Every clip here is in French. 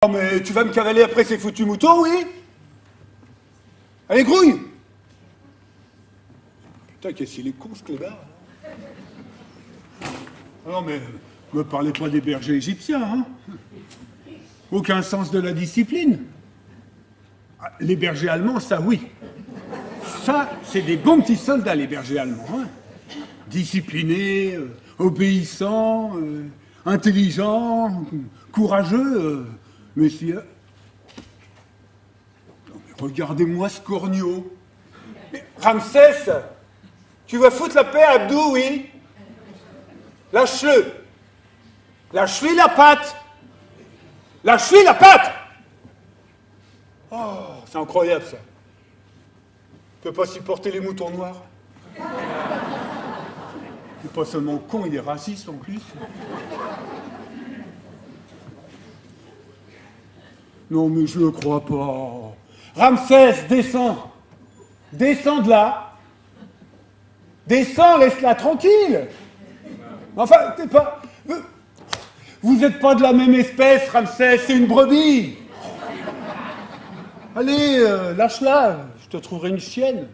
Oh, mais tu vas me cavaler après ces foutus moutons, oui? Allez, grouille! Putain, qu'est-ce qu'il est con, ce clébard. Non, mais me parlez pas des bergers égyptiens, hein? Aucun sens de la discipline. Les bergers allemands, ça, oui. Ça, c'est des bons petits soldats, les bergers allemands, hein? Disciplinés, obéissants, intelligents, courageux, mais si... Non, mais regardez-moi ce corneau. Mais, Ramsès, tu vas foutre la paix à Abdou, oui? Lâche-le. Lâche-lui la patte. Lâche-lui la patte. Oh, c'est incroyable, ça. Il peut pas supporter les moutons noirs. Il n'est pas seulement con, il est raciste en plus. Non, mais je le crois pas. Ramsès, descends. Descends de là. Descends, laisse-la tranquille. Enfin, t'es pas... Vous n'êtes pas de la même espèce, Ramsès, c'est une brebis. Allez, lâche-la, je te trouverai une chienne.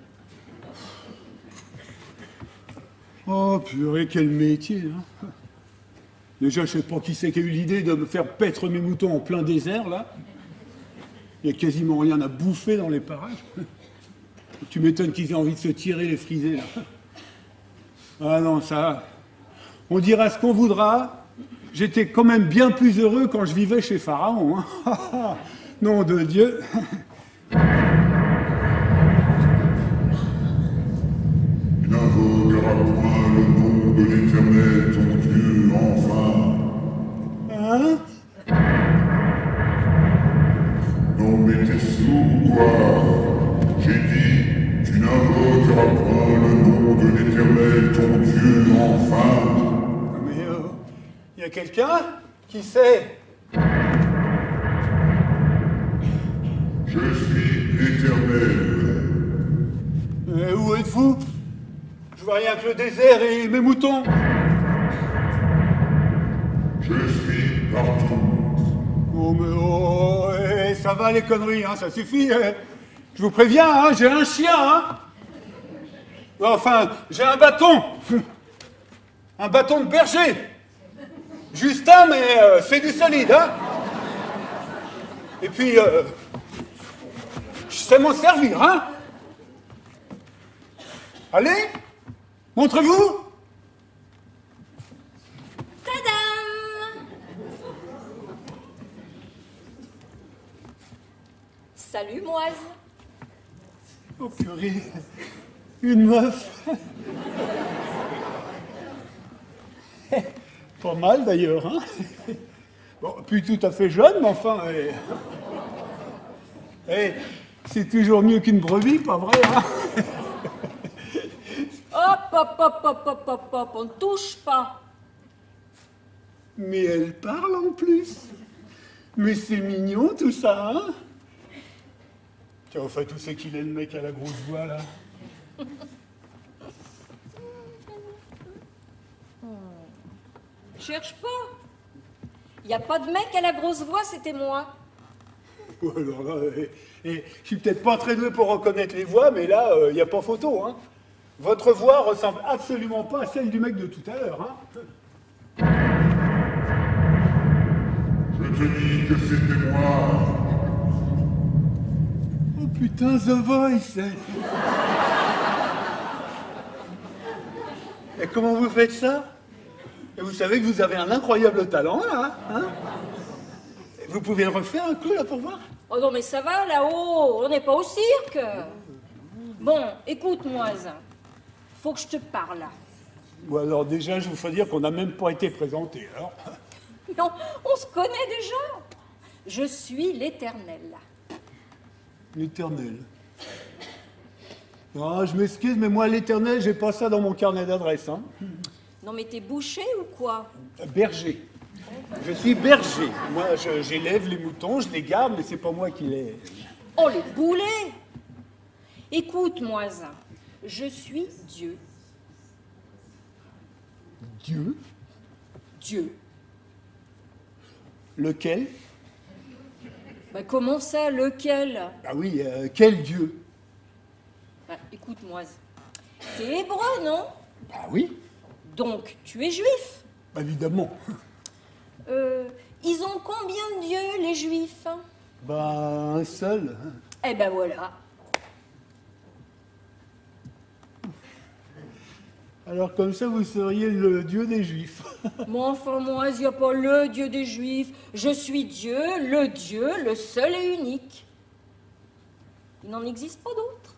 Oh, purée, quel métier, hein. Déjà, je sais pas qui c'est qui a eu l'idée de me faire paître mes moutons en plein désert, là. Il n'y a quasiment rien à bouffer dans les parages. Tu m'étonnes qu'ils aient envie de se tirer les frisés, là. Ah non, ça... On dira ce qu'on voudra. J'étais quand même bien plus heureux quand je vivais chez Pharaon, hein. Nom de Dieu. Tu n'invoqueras point le nom de l'Éternel, ton Dieu, enfin. Hein? Non mais t'es sourd ou quoi? J'ai dit, tu n'invoqueras point le nom de l'Éternel, ton Dieu, enfin. Mais y a quelqu'un qui sait? Je suis l'Éternel. Où êtes-vous? Je vois rien que le désert et mes moutons. Je suis partout. Oh, mais oh, ça va les conneries, hein, ça suffit. Je vous préviens, hein, j'ai un chien, hein. Enfin, j'ai un bâton. Un bâton de berger. Juste un, mais c'est du solide, hein. Et puis, je sais m'en servir, hein. Allez, montrez-vous. Tadam! Salut, Moise. Oh purée, une meuf. Pas mal d'ailleurs, hein. Bon, puis tout à fait jeune, mais enfin... c'est toujours mieux qu'une brebis, pas vrai, hein. Hop, hop, hop, hop, hop, hop, hop, on ne touche pas. Mais elle parle en plus. Mais c'est mignon tout ça, hein. Tiens, au fait, où c'est qu'il est le mec à la grosse voix, là? Cherche pas. Il n'y a pas de mec à la grosse voix, c'était moi. Alors là, je suis peut-être pas très doué pour reconnaître les voix, mais là, il n'y a pas photo, hein. Votre voix ressemble absolument pas à celle du mec de tout à l'heure, hein. Je te dis que c'était moi. Oh putain, The Voice. Et comment vous faites ça? Et vous savez que vous avez un incroyable talent, là, hein? Vous pouvez le refaire un coup, là, pour voir? Oh non, mais ça va, là-haut, on n'est pas au cirque. Bon, écoute, Moise, faut que je te parle. Bon, alors déjà, je vous ferai dire qu'on n'a même pas été présentés, alors. Non, on se connaît déjà. Je suis l'Éternel. L'Éternel. Ah, je m'excuse, mais moi, l'Éternel, j'ai pas ça dans mon carnet d'adresse, hein. Non, mais t'es bouché ou quoi? Berger. Je suis berger. Moi, j'élève les moutons, je les garde, mais c'est pas moi qui les... Oh, les boulets! Écoute, Moise, je suis Dieu. Dieu? Dieu. Lequel? Bah comment ça, lequel? Bah oui, quel Dieu? Bah, écoute, Moise, t'es hébreu, non? Bah oui, Donc, tu es juif. évidemment. Ils ont combien de dieux, les juifs? Bah un seul. Eh ben voilà. Alors comme ça, vous seriez le Dieu des Juifs. Mais enfin, Moise, il n'y a pas le Dieu des juifs. Je suis Dieu, le seul et unique. Il n'en existe pas d'autre.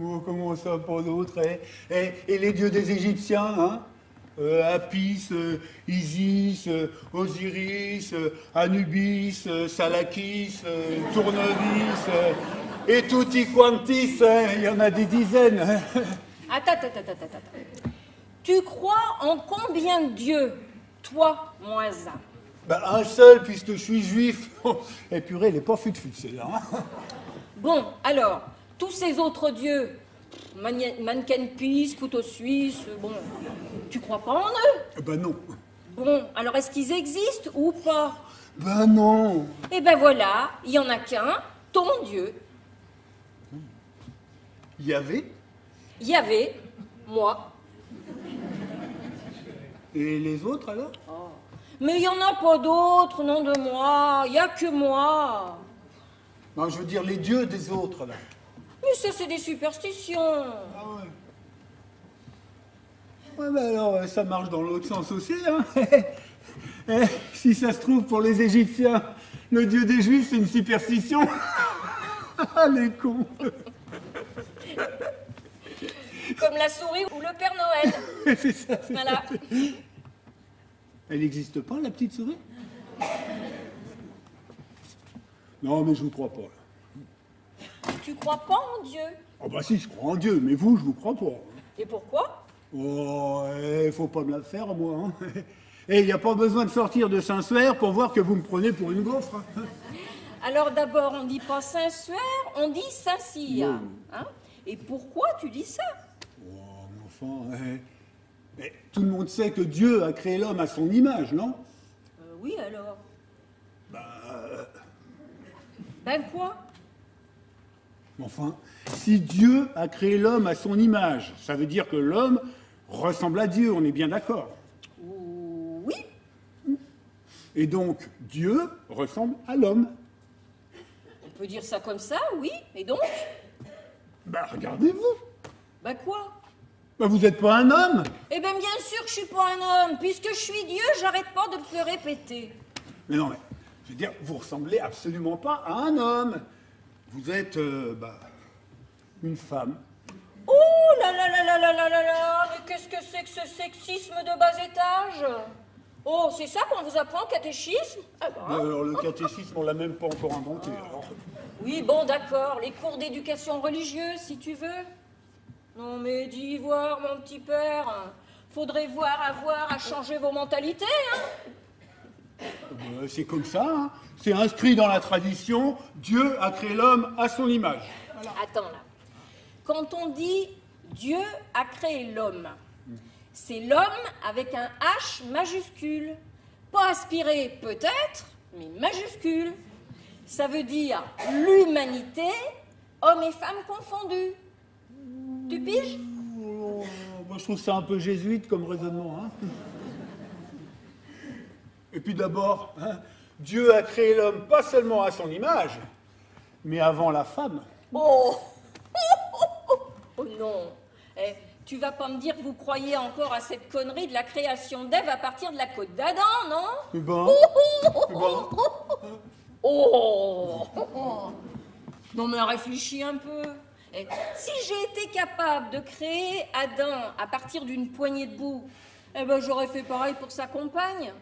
Oh, comment ça, pas d'autres, hein? Et les dieux des Égyptiens, hein? Apis, Isis, Osiris, Anubis, Salakis, Tournevis, et tutti quantis, il y en a des dizaines. Hein? Attends. Tu crois en combien de dieux, toi, Moise? Ben, un seul, puisque je suis juif. Et purée, il n'est pas fut celle-là. Hein? Bon, alors, tous ces autres dieux, mannequin pisse, couteau suisse, bon, tu crois pas en eux? Ben non. Bon, alors est-ce qu'ils existent ou pas? Ben non. Eh ben voilà, il y en a qu'un, ton Dieu. Il y avait. Il y avait, moi. Et les autres alors? Mais il n'y en a pas d'autres, nom de moi, il n'y a que moi. Non, je veux dire les dieux des autres là. Mais ça, c'est des superstitions. Ah ouais. Ouais, ben alors, ça marche dans l'autre sens aussi, hein. Si ça se trouve, pour les Égyptiens, le dieu des Juifs, c'est une superstition. Ah, les cons. Comme la souris ou le Père Noël. C'est ça, c'est Voilà. ça. Elle n'existe pas, la petite souris? Non, mais je vous crois pas. Tu crois pas en Dieu? Oh bah si, je crois en Dieu, mais vous, je vous crois pas. Et pourquoi? Oh, faut pas me la faire, moi. Hein. Et il n'y a pas besoin de sortir de Saint-Suaire pour voir que vous me prenez pour une gaufre. Hein. Alors d'abord, on dit pas Saint-Suaire, on dit Saint-Cyr. Oui. Hein? Et pourquoi tu dis ça? Oh, mais enfin, tout le monde sait que Dieu a créé l'homme à son image, non? Oui, alors. Bah, Ben quoi? enfin, si Dieu a créé l'homme à son image, ça veut dire que l'homme ressemble à Dieu, on est bien d'accord. Oui. Et donc, Dieu ressemble à l'homme. On peut dire ça comme ça, oui. Et donc? Bah, regardez-vous. Ben quoi? Bah, vous n'êtes pas un homme. Eh bien, bien sûr que je suis pas un homme. Puisque je suis Dieu, j'arrête pas de te le répéter. Mais non, mais, je veux dire, vous ressemblez absolument pas à un homme. Vous êtes, une femme. Oh là là là là là là là là! Mais qu'est-ce que c'est que ce sexisme de bas étage? Oh, c'est ça qu'on vous apprend, catéchisme? Ah ben. Alors, le catéchisme, on l'a même pas encore inventé. Alors. Oui, bon, d'accord. Les cours d'éducation religieuse, si tu veux. Non, mais dis voir, mon petit père. Faudrait avoir à changer vos mentalités, hein? C'est comme ça, hein. C'est inscrit dans la tradition. Dieu a créé l'homme à son image. Voilà. Attends, là. Quand on dit Dieu a créé l'homme, c'est l'homme avec un H majuscule. Pas aspiré, peut-être, mais majuscule. Ça veut dire l'humanité, hommes et femmes confondus. Tu piges? Oh, moi, je trouve ça un peu jésuite comme raisonnement. Hein. Et puis d'abord, hein, Dieu a créé l'homme pas seulement à son image, mais avant la femme. Oh, oh non. Eh, tu vas pas me dire que vous croyez encore à cette connerie de la création d'Ève à partir de la côte d'Adam, non? Eh ben, eh ben. Oh. Non mais réfléchis un peu. Eh, si j'ai été capable de créer Adam à partir d'une poignée de boue, eh ben j'aurais fait pareil pour sa compagne.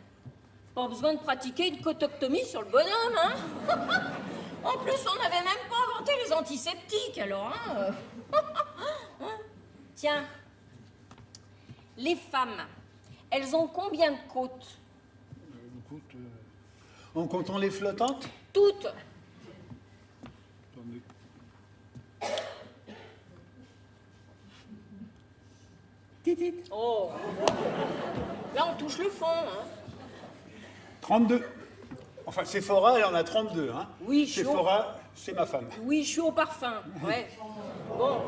Pas besoin de pratiquer une cotoctomie sur le bonhomme, hein? En plus, on n'avait même pas inventé les antiseptiques, alors, hein? Tiens, les femmes, elles ont combien de côtes? Écoute, en comptant les flottantes? Toutes. Attendez. Titit. Oh. Là, on touche le fond, hein? 32. Enfin, Sephora, elle en a 32, hein. Oui, chaud. Sephora, c'est ma femme. Oui, je suis au parfum. Ouais. Bon.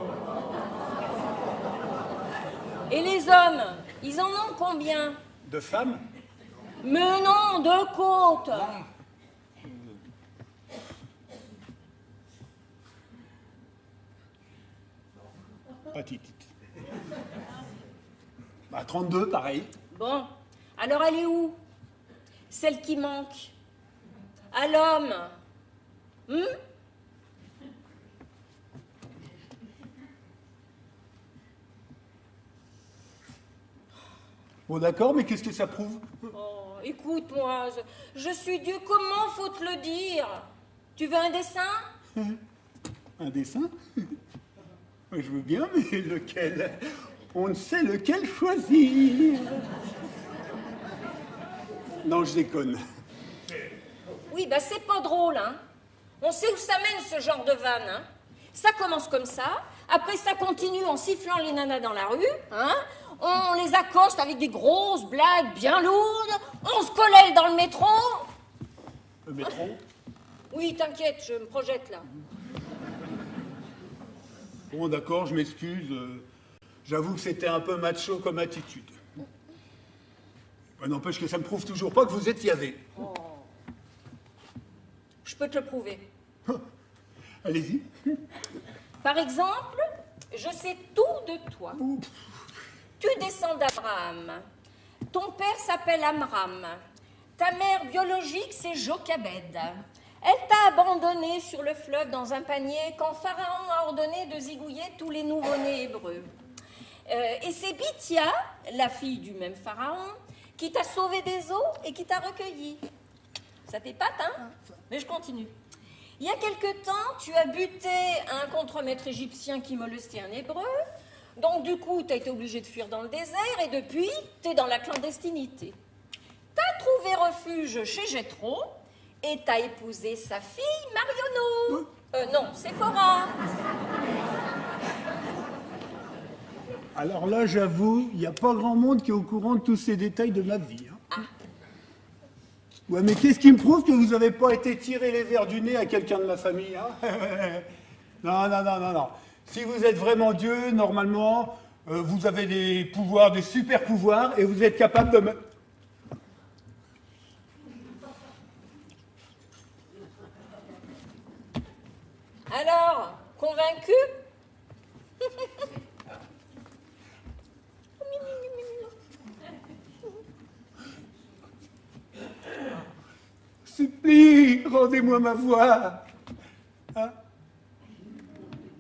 Et les hommes, ils en ont combien? De femmes? Mais non, de côtes. Pas petite. Bah, 32, pareil. Bon, alors elle est où? Celle qui manque. À l'homme. Bon, d'accord, mais qu'est-ce que ça prouve? Oh, écoute-moi, je suis Dieu, comment faut te le dire? Tu veux un dessin? Un dessin? Je veux bien, mais lequel? On ne sait lequel choisir. Non, je déconne. Oui, bah c'est pas drôle, hein. On sait où ça mène ce genre de vanne, hein. Ça commence comme ça, après ça continue en sifflant les nanas dans la rue, hein. On les accoste avec des grosses blagues bien lourdes, on se collèle dans le métro. Le métro? Oui, t'inquiète, je me projette là. Bon, d'accord, je m'excuse. J'avoue que c'était un peu macho comme attitude. N'empêche que ça me prouve toujours pas que vous êtes yavé. Oh. Je peux te le prouver. Allez-y. Par exemple, je sais tout de toi. Tu descends d'Abraham. Ton père s'appelle Amram. Ta mère biologique, c'est Jochebed. Elle t'a abandonné sur le fleuve dans un panier quand Pharaon a ordonné de zigouiller tous les nouveau-nés hébreux. Et c'est Bithia, la fille du même Pharaon, qui t'a sauvé des eaux et qui t'a recueilli. Ça t'épate, hein? Mais je continue. Il y a quelque temps, tu as buté un contremaître égyptien qui molestait un hébreu. Donc, du coup, tu as été obligé de fuir dans le désert et depuis, tu es dans la clandestinité. Tu as trouvé refuge chez Jéthro et tu as épousé sa fille Mariono. Non, Sephora. Alors là, j'avoue, il n'y a pas grand monde qui est au courant de tous ces détails de ma vie. Hein. Ah. Ouais, mais qu'est-ce qui me prouve que vous n'avez pas été tiré les verres du nez à quelqu'un de ma famille, hein? Non, non, non, non, non. Si vous êtes vraiment Dieu, normalement, vous avez des pouvoirs, des super pouvoirs, et vous êtes capable de me... Alors, convaincu? Supplie, rendez-moi ma voix. Hein?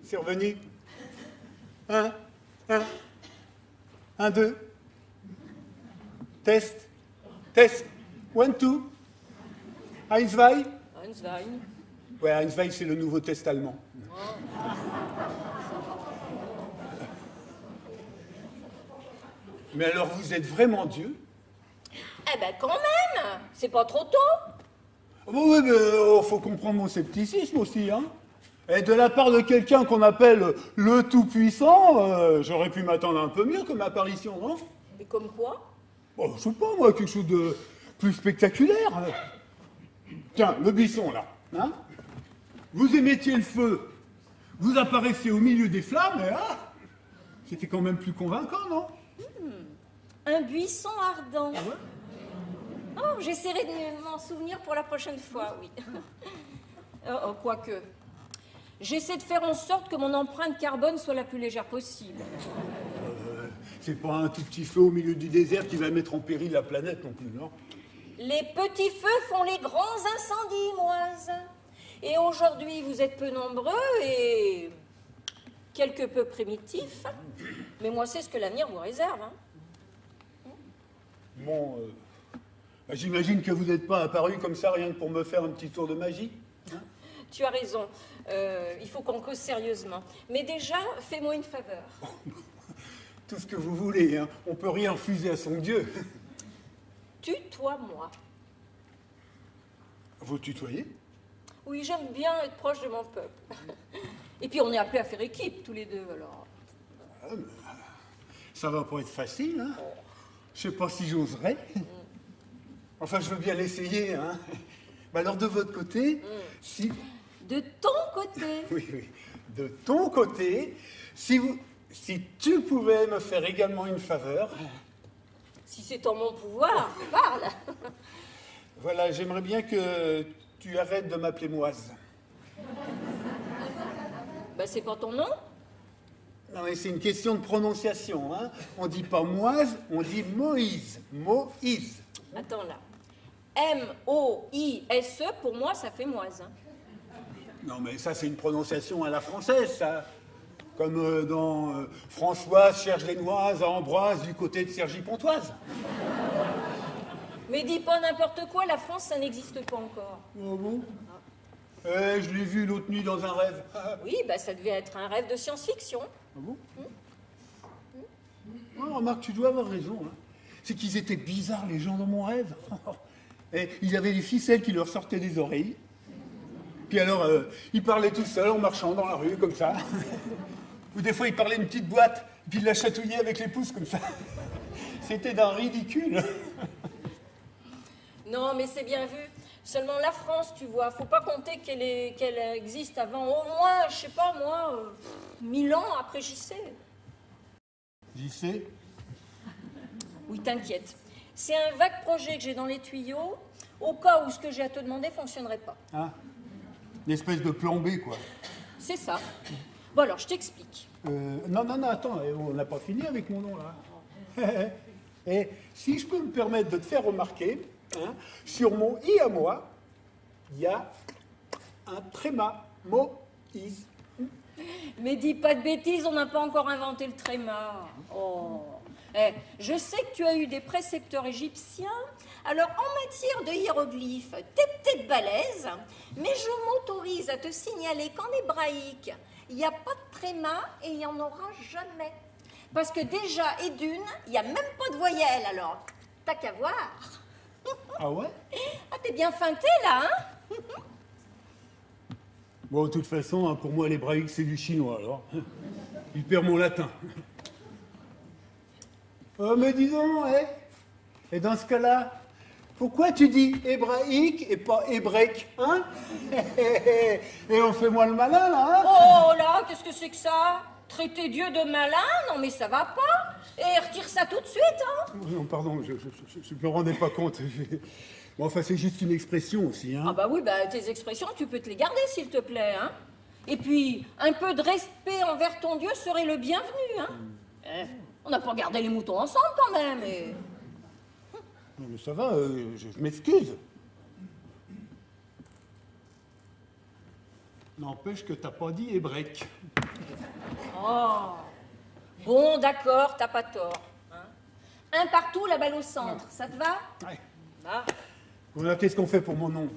C'est revenu. Un, 2. Test. Test. 1, 2. Eins, zwei. Einswein. Ouais, Eins, zwei, c'est le nouveau test allemand. Mais alors, vous êtes vraiment Dieu? Eh ben quand même, c'est pas trop tôt. Bon, oui, mais faut comprendre mon scepticisme aussi, hein. Et de la part de quelqu'un qu'on appelle le Tout-Puissant, j'aurais pu m'attendre un peu mieux comme apparition, non? Et comme quoi? Bon, je sais pas, moi, quelque chose de plus spectaculaire. Tiens, le buisson, là, hein? Vous émettiez le feu, vous apparaissiez au milieu des flammes, et là, c'était quand même plus convaincant, non? Un buisson ardent. Ah ouais? Oh, j'essaierai de m'en souvenir pour la prochaine fois, oui. Quoique, j'essaie de faire en sorte que mon empreinte carbone soit la plus légère possible. C'est pas un tout petit feu au milieu du désert qui va mettre en péril la planète non plus, non? Les petits feux font les grands incendies, Moise. Et aujourd'hui, vous êtes peu nombreux et quelque peu primitifs. Mais moi, c'est ce que l'avenir vous réserve, hein. Bon, j'imagine que vous n'êtes pas apparu comme ça, rien que pour me faire un petit tour de magie. Hein? Tu as raison. Il faut qu'on cause sérieusement. Mais déjà, fais-moi une faveur. Tout ce que vous voulez, hein. On peut rien refuser à son Dieu. Tutoie-moi. Vous tutoyez? Oui, j'aime bien être proche de mon peuple. Et puis, on est appelés à faire équipe, tous les deux, alors. Ça va pas être facile, hein? Je sais pas si j'oserais. Enfin, je veux bien l'essayer, hein. Bah alors de votre côté, si... De ton côté. Oui, oui. De ton côté, si tu pouvais me faire également une faveur... Si c'est en mon pouvoir, parle. Voilà, j'aimerais bien que tu arrêtes de m'appeler Moise. Bah, c'est pas ton nom? Non, mais c'est une question de prononciation, hein. On dit pas Moise, on dit Moïse. Moïse. Attends là. M-O-I-S-E, pour moi, ça fait Moise. Hein. Non, mais ça, c'est une prononciation à la française, ça. Comme dans Françoise cherche les noises à Ambroise du côté de Cergy-Pontoise. Mais dis pas n'importe quoi, la France, ça n'existe pas encore. Oh bon? Je l'ai vu l'autre nuit dans un rêve. Oui, bah ça devait être un rêve de science-fiction. Ah bon? Oh, remarque, tu dois avoir raison. Hein. C'est qu'ils étaient bizarres, les gens dans mon rêve. Et ils avaient des ficelles qui leur sortaient des oreilles. Puis alors, ils parlaient tout seuls en marchant dans la rue, comme ça. Ou des fois, ils parlaient une petite boîte, puis ils la chatouillaient avec les pouces, comme ça. C'était d'un ridicule. Non, mais c'est bien vu. Seulement la France, tu vois, faut pas compter qu'elle existe avant au moins, je sais pas moi, 1000 ans après JC. JC? Oui, t'inquiète. C'est un vague projet que j'ai dans les tuyaux, au cas où ce que j'ai à te demander fonctionnerait pas. Ah, une espèce de plan B, quoi. C'est ça. Bon alors, je t'explique. Non, attends, on n'a pas fini avec mon nom, là. Et si je peux me permettre de te faire remarquer, hein, sur mon I à moi, il y a un tréma, Moïse. Mais dis pas de bêtises, on n'a pas encore inventé le tréma. Oh. Je sais que tu as eu des précepteurs égyptiens, alors en matière de hiéroglyphes, t'es peut-être balèze, mais je m'autorise à te signaler qu'en hébraïque, il n'y a pas de tréma et il n'y en aura jamais. Parce que déjà, et d'une, il n'y a même pas de voyelle, alors t'as qu'à voir. Ah ouais? Ah, t'es bien feinté, là, hein? Bon, de toute façon, hein, pour moi, l'hébraïque, c'est du chinois, alors. Il perd mon latin. Oh, mais disons, et dans ce cas-là, pourquoi tu dis hébraïque et pas hébrèque, hein? Et on fait moins le malin, là, hein? Oh là, qu'est-ce que c'est que ça? Traiter Dieu de malin? Non, mais ça va pas. Et retire ça tout de suite, hein? Non, pardon, je ne me rendais pas compte. Bon, enfin, c'est juste une expression aussi, hein? Ah bah oui, bah tes expressions, tu peux te les garder, s'il te plaît, hein? Et puis, un peu de respect envers ton Dieu serait le bienvenu, hein? On n'a pas gardé les moutons ensemble, quand même, et... Non, mais ça va, je m'excuse. N'empêche que t'as pas dit hébrèque. Oh. Bon, d'accord, t'as pas tort. Hein. Un partout, la balle au centre, ça te va? Ouais. Ah. Voilà, qu'est-ce qu'on fait pour mon nom?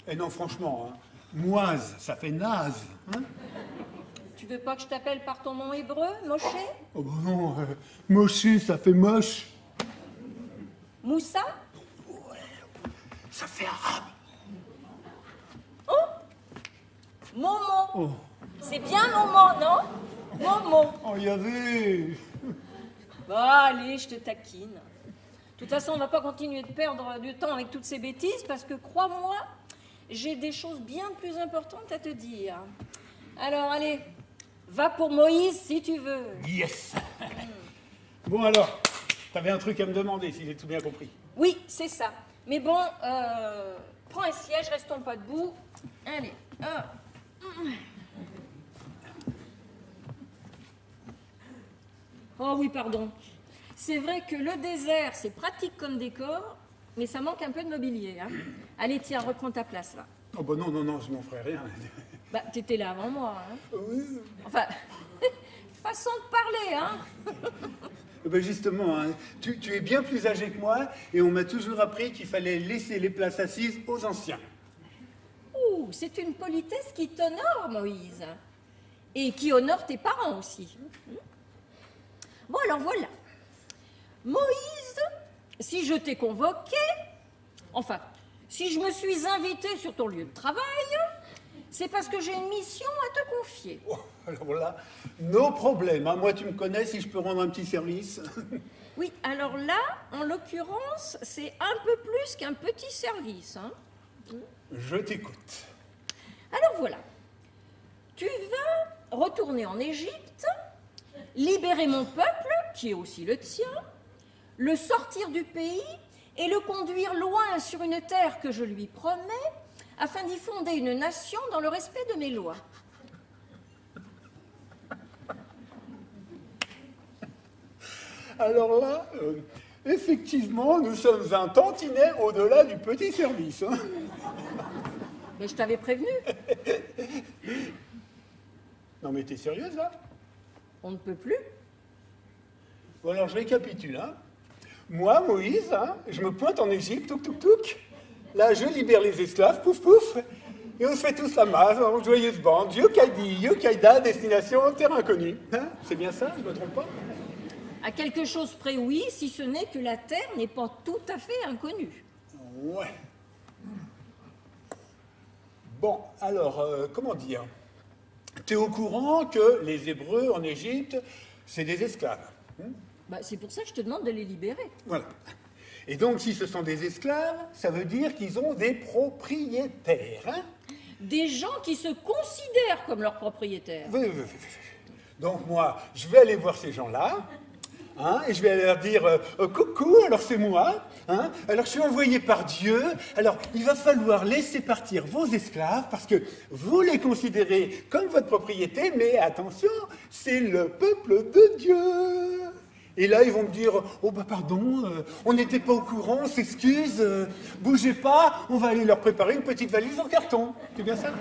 Eh non, franchement, hein, Moise, ça fait naze, hein? Tu veux pas que je t'appelle par ton nom hébreu, Moshe? Oh bah non, Moshe, ça fait moche. Moussa? Ça fait arabe. Oh! Momo. Oh, C'est bien Momo, non? Momo. oh, y avait. Bon, allez, je te taquine. De toute façon, on va pas continuer de perdre du temps avec toutes ces bêtises parce que, crois-moi, j'ai des choses bien plus importantes à te dire. Alors, allez, va pour Moïse si tu veux. Yes. Bon alors, t'avais un truc à me demander, si j'ai tout bien compris. Oui, c'est ça. Mais bon, prends un siège, restons pas debout. Allez, Oh oui, pardon. C'est vrai que le désert, c'est pratique comme décor, mais ça manque un peu de mobilier. Hein. Allez, tiens, reprends ta place, là. Oh bah non, je m'en ferai rien. Bah, t'étais là avant moi, hein. Oui. Enfin, façon de parler, hein. Ben justement, hein, tu es bien plus âgé que moi et on m'a toujours appris qu'il fallait laisser les places assises aux anciens. Ouh, c'est une politesse qui t'honore, Moïse. Et qui honore tes parents aussi. Bon, alors voilà. Moïse, si je t'ai convoqué, enfin, si je me suis invité sur ton lieu de travail, c'est parce que j'ai une mission à te confier. Oh, alors là, nos problèmes. Hein. Moi, tu me connais, si je peux rendre un petit service. Oui, alors là, en l'occurrence, c'est un peu plus qu'un petit service. Hein. Je t'écoute. Alors voilà, tu vas retourner en Égypte, libérer mon peuple, qui est aussi le tien, le sortir du pays et le conduire loin sur une terre que je lui promets, afin d'y fonder une nation dans le respect de mes lois. Alors là, effectivement, nous sommes un tantinet au-delà du petit service. Hein. Mais je t'avais prévenu. Non mais t'es sérieuse là? On ne peut plus. Bon alors je récapitule. Hein. Moi, Moïse, hein, je me pointe en Égypte, touk touk touk. Là, je libère les esclaves, pouf pouf. Et on se fait tous la masse, en joyeuse bande. Yokaida, destination terre inconnue. Hein, c'est bien ça, je ne me trompe pas? À quelque chose près, oui, si ce n'est que la terre n'est pas tout à fait inconnue. Ouais. Bon, alors, comment dire? Tu es au courant que les Hébreux en Égypte, c'est des esclaves. Hein? Bah, c'est pour ça que je te demande de les libérer. Voilà. Et donc, si ce sont des esclaves, ça veut dire qu'ils ont des propriétaires. Hein? Des gens qui se considèrent comme leurs propriétaires. Oui. Donc, moi, je vais aller voir ces gens-là. Hein, et je vais leur dire coucou, alors c'est moi, hein, alors je suis envoyé par Dieu, alors il va falloir laisser partir vos esclaves parce que vous les considérez comme votre propriété, mais attention, c'est le peuple de Dieu. Et là, ils vont me dire oh bah pardon, on n'était pas au courant, on s'excuse, bougez pas, on va aller leur préparer une petite valise en carton. C'est bien ça?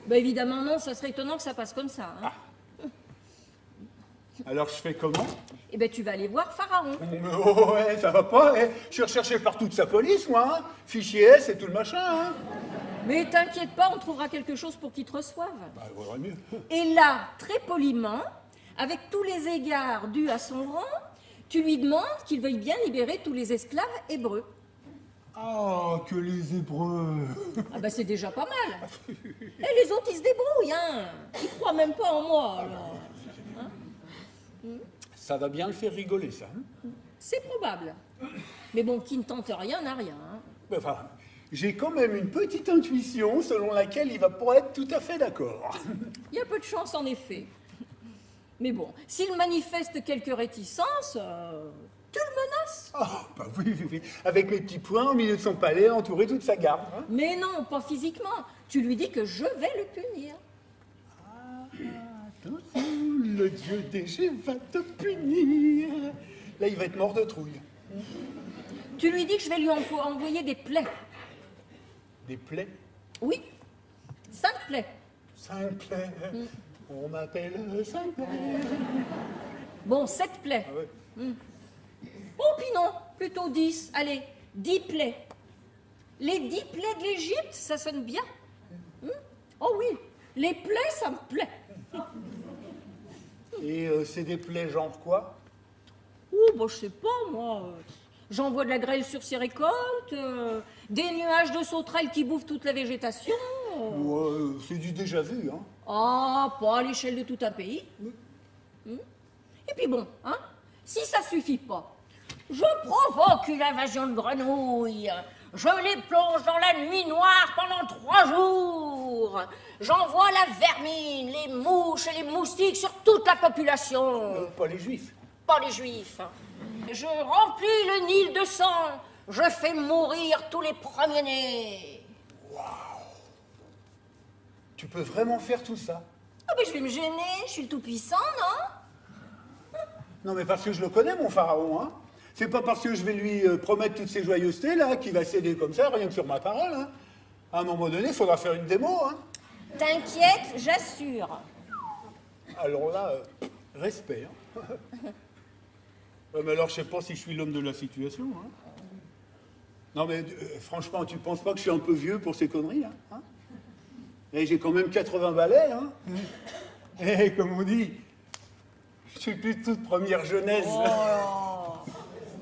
Bah évidemment non, ça serait étonnant que ça passe comme ça. Hein. Alors je fais comment? Eh bien, tu vas aller voir Pharaon. Oh, ouais, ça va pas, hein. Je suis recherché par toute sa police, moi. Hein. Fichier S et tout le machin. Hein. Mais t'inquiète pas, on trouvera quelque chose pour qu'il te reçoive. Bah, il vaudrait mieux. Et là, très poliment, avec tous les égards dus à son rang, tu lui demandes qu'il veuille bien libérer tous les esclaves hébreux. Ah, que les Hébreux. Ah bah c'est déjà pas mal. Et les autres, ils se débrouillent, hein. Ils croient même pas en moi, alors. Ça va bien le faire rigoler, ça. Hein. C'est probable. Mais bon, qui ne tente rien n'a rien. Hein. Enfin, j'ai quand même une petite intuition selon laquelle il va pas être tout à fait d'accord. Il y a peu de chance, en effet. Mais bon, s'il manifeste quelques réticences, tu le menaces. Ah, bah oui. Avec mes petits poings au milieu de son palais, entouré toute sa garde. Hein. Mais non, pas physiquement. Tu lui dis que je vais le punir. Attention, le dieu des G va te punir. Là, il va être mort de trouille. Tu lui dis que je vais lui envoyer des plaies. Des plaies? Oui, 5 plaies. 5 plaies. On m'appelle 5 plaies. Bon, 7 plaies. Ah ouais. Oh, puis non, plutôt 10. Allez, 10 plaies. Les 10 plaies de l'Égypte, ça sonne bien. Oh oui, les plaies, ça me plaît. Et c'est des plaies genre quoi? Oh, bah, je sais pas, moi. J'envoie de la grêle sur ses récoltes, des nuages de sauterelles qui bouffent toute la végétation. Ouais, c'est du déjà vu, hein. Ah, pas à l'échelle de tout un pays. Et puis bon, hein, si ça suffit pas, je provoque une invasion de grenouilles. Je les plonge dans la nuit noire pendant 3 jours. J'envoie la vermine, les mouches et les moustiques sur toute la population. Pas les juifs. Pas les juifs. Je remplis le Nil de sang. Je fais mourir tous les premiers-nés. Tu peux vraiment faire tout ça? Ah ben je vais me gêner, je suis le tout-puissant, non? Non, mais parce que je le connais, mon pharaon, hein. C'est pas parce que je vais lui promettre toutes ces joyeusetés, là, qu'il va céder comme ça, rien que sur ma parole, hein. À un moment donné, il faudra faire une démo, hein. T'inquiète, j'assure. Alors là, respect, hein. Ouais, mais alors, je sais pas si je suis l'homme de la situation, hein. Non, mais franchement, tu penses pas que je suis un peu vieux pour ces conneries, là, hein? Et j'ai quand même 80 balais, hein. Et comme on dit, je suis plus de toute première jeunesse.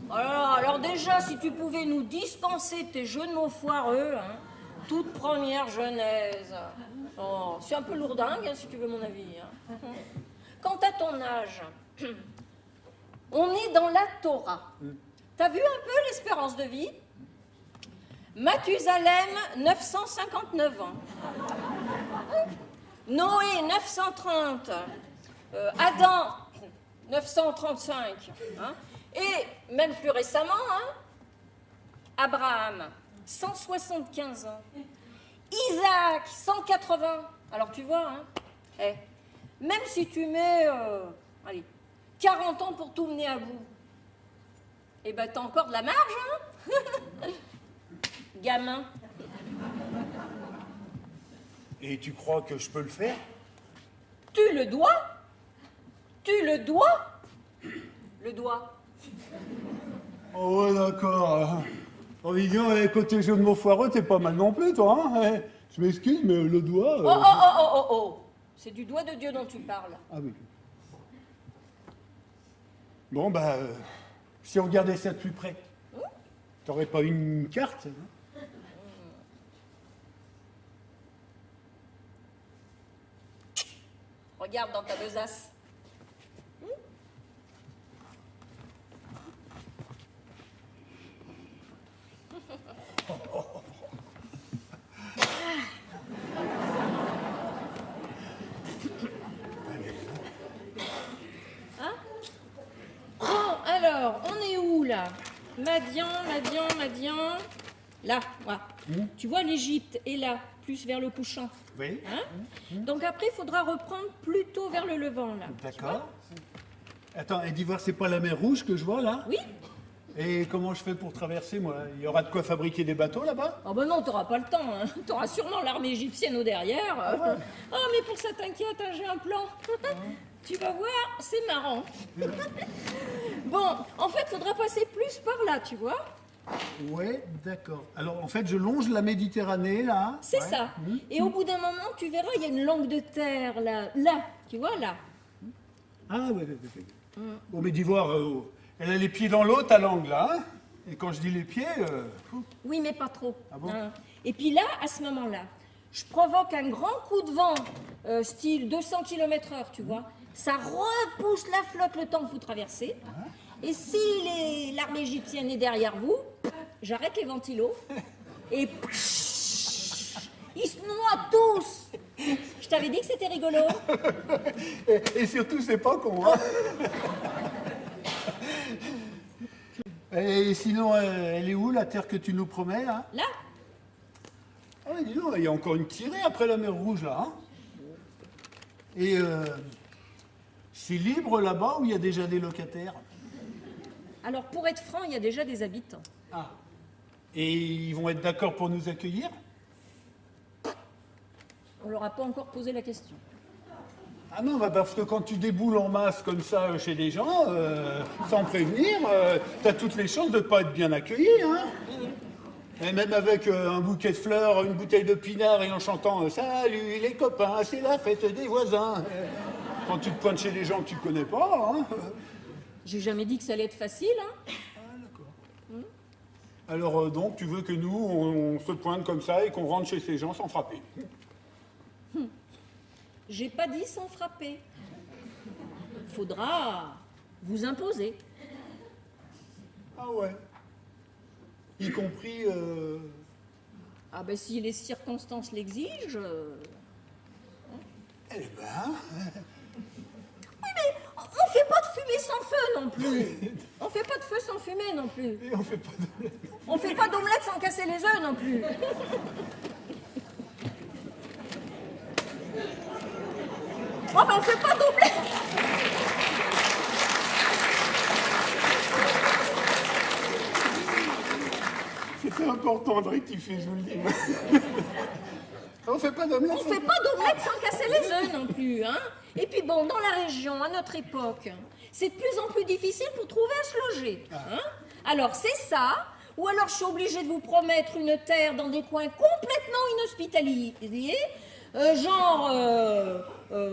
Alors déjà, si tu pouvais nous dispenser de tes jeux de mots foireux, hein, toute première genèse. Oh, c'est un peu lourdingue, hein, si tu veux mon avis. Hein. Quant à ton âge, on est dans la Torah. T'as vu un peu l'espérance de vie? Mathusalem, 959 ans. Noé, 930. Adam, 935. Hein. Et même plus récemment, hein, Abraham, 175 ans. Isaac, 180. Alors tu vois, hein, même si tu mets allez, 40 ans pour tout mener à bout, eh ben t'as encore de la marge, hein. Gamin. Et tu crois que je peux le faire? Tu le dois? Tu le dois? Le doigt. Oh ouais, d'accord. Oh, Vivian, côté jeu de mots foireux, t'es pas mal non plus, toi, hein. Je m'excuse, mais le doigt... Oh. C'est du doigt de Dieu dont tu parles. Ah oui. Bon, bah, si on regardait ça de plus près, t'aurais pas une carte, hein? Regarde dans ta besace. Hein? Bon, alors, on est où là? Madian. Là, voilà. Tu vois, l'Égypte est là, plus vers le couchant. Oui. Hein? Donc après, il faudra reprendre plutôt vers le levant, là. D'accord. Attends, et d'Ivoire, c'est pas la mer Rouge que je vois, là? Oui. Et comment je fais pour traverser, moi? Il y aura de quoi fabriquer des bateaux, là-bas? Oh ben non, t'auras pas le temps, hein. T'auras sûrement l'armée égyptienne au derrière. Oh, mais pour ça t'inquiète, hein, j'ai un plan. Tu vas voir, c'est marrant. Bon, en fait, faudra passer plus par là, tu vois? Ouais, d'accord. Alors, en fait, je longe la Méditerranée, là. C'est ça. Et au bout d'un moment, tu verras, il y a une langue de terre, là. Là, tu vois, là. Ah, ouais. Bon, mais d'Ivoire, elle a les pieds dans l'eau, ta langue, là, hein? Et quand je dis les pieds... Oui, mais pas trop. Ah bon? Hein. Et puis là, à ce moment-là, je provoque un grand coup de vent, style 200 km/h, tu vois. Ça repousse la flotte le temps que vous traversez. Et si l'armée égyptienne est derrière vous, j'arrête les ventilos et ils se noient tous. Je t'avais dit que c'était rigolo. Et surtout, c'est pas con, hein? Et sinon, elle est où, la terre que tu nous promets, là? Là? Ah oui, dis donc, il y a encore une tirée après la mer Rouge, là, hein? Et c'est libre, là-bas, ou il y a déjà des locataires? Alors, pour être franc, il y a déjà des habitants. Ah. Et ils vont être d'accord pour nous accueillir? On leur a pas encore posé la question. Ah non, bah parce que quand tu déboules en masse comme ça chez des gens, sans prévenir, t'as toutes les chances de ne pas être bien accueilli, hein? Et même avec un bouquet de fleurs, une bouteille de pinard et en chantant « Salut les copains, c'est la fête des voisins ». Quand tu te pointes chez des gens que tu connais pas, hein? J'ai jamais dit que ça allait être facile, hein? Ah, d'accord. Alors donc, tu veux que nous, on se pointe comme ça et qu'on rentre chez ces gens sans frapper? J'ai pas dit sans frapper. Faudra vous imposer. Ah ouais. Y compris... Ah ben si les circonstances l'exigent... Eh ben... Oui mais on fait pas de fumée sans feu non plus. On fait pas de feu sans fumée non plus. Et on fait pas de... On fait pas d'omelette sans casser les œufs non plus. Oh ben on fait pas d'omelette. C'était important de rectifier, je vous le dis. On fait pas d'omelette. On fait pas d'omelette sans casser les œufs non plus, hein. Et puis bon, dans la région, à notre époque, c'est de plus en plus difficile pour trouver à se loger. Hein. Alors c'est ça, ou alors je suis obligée de vous promettre une terre dans des coins complètement inhospitaliers, genre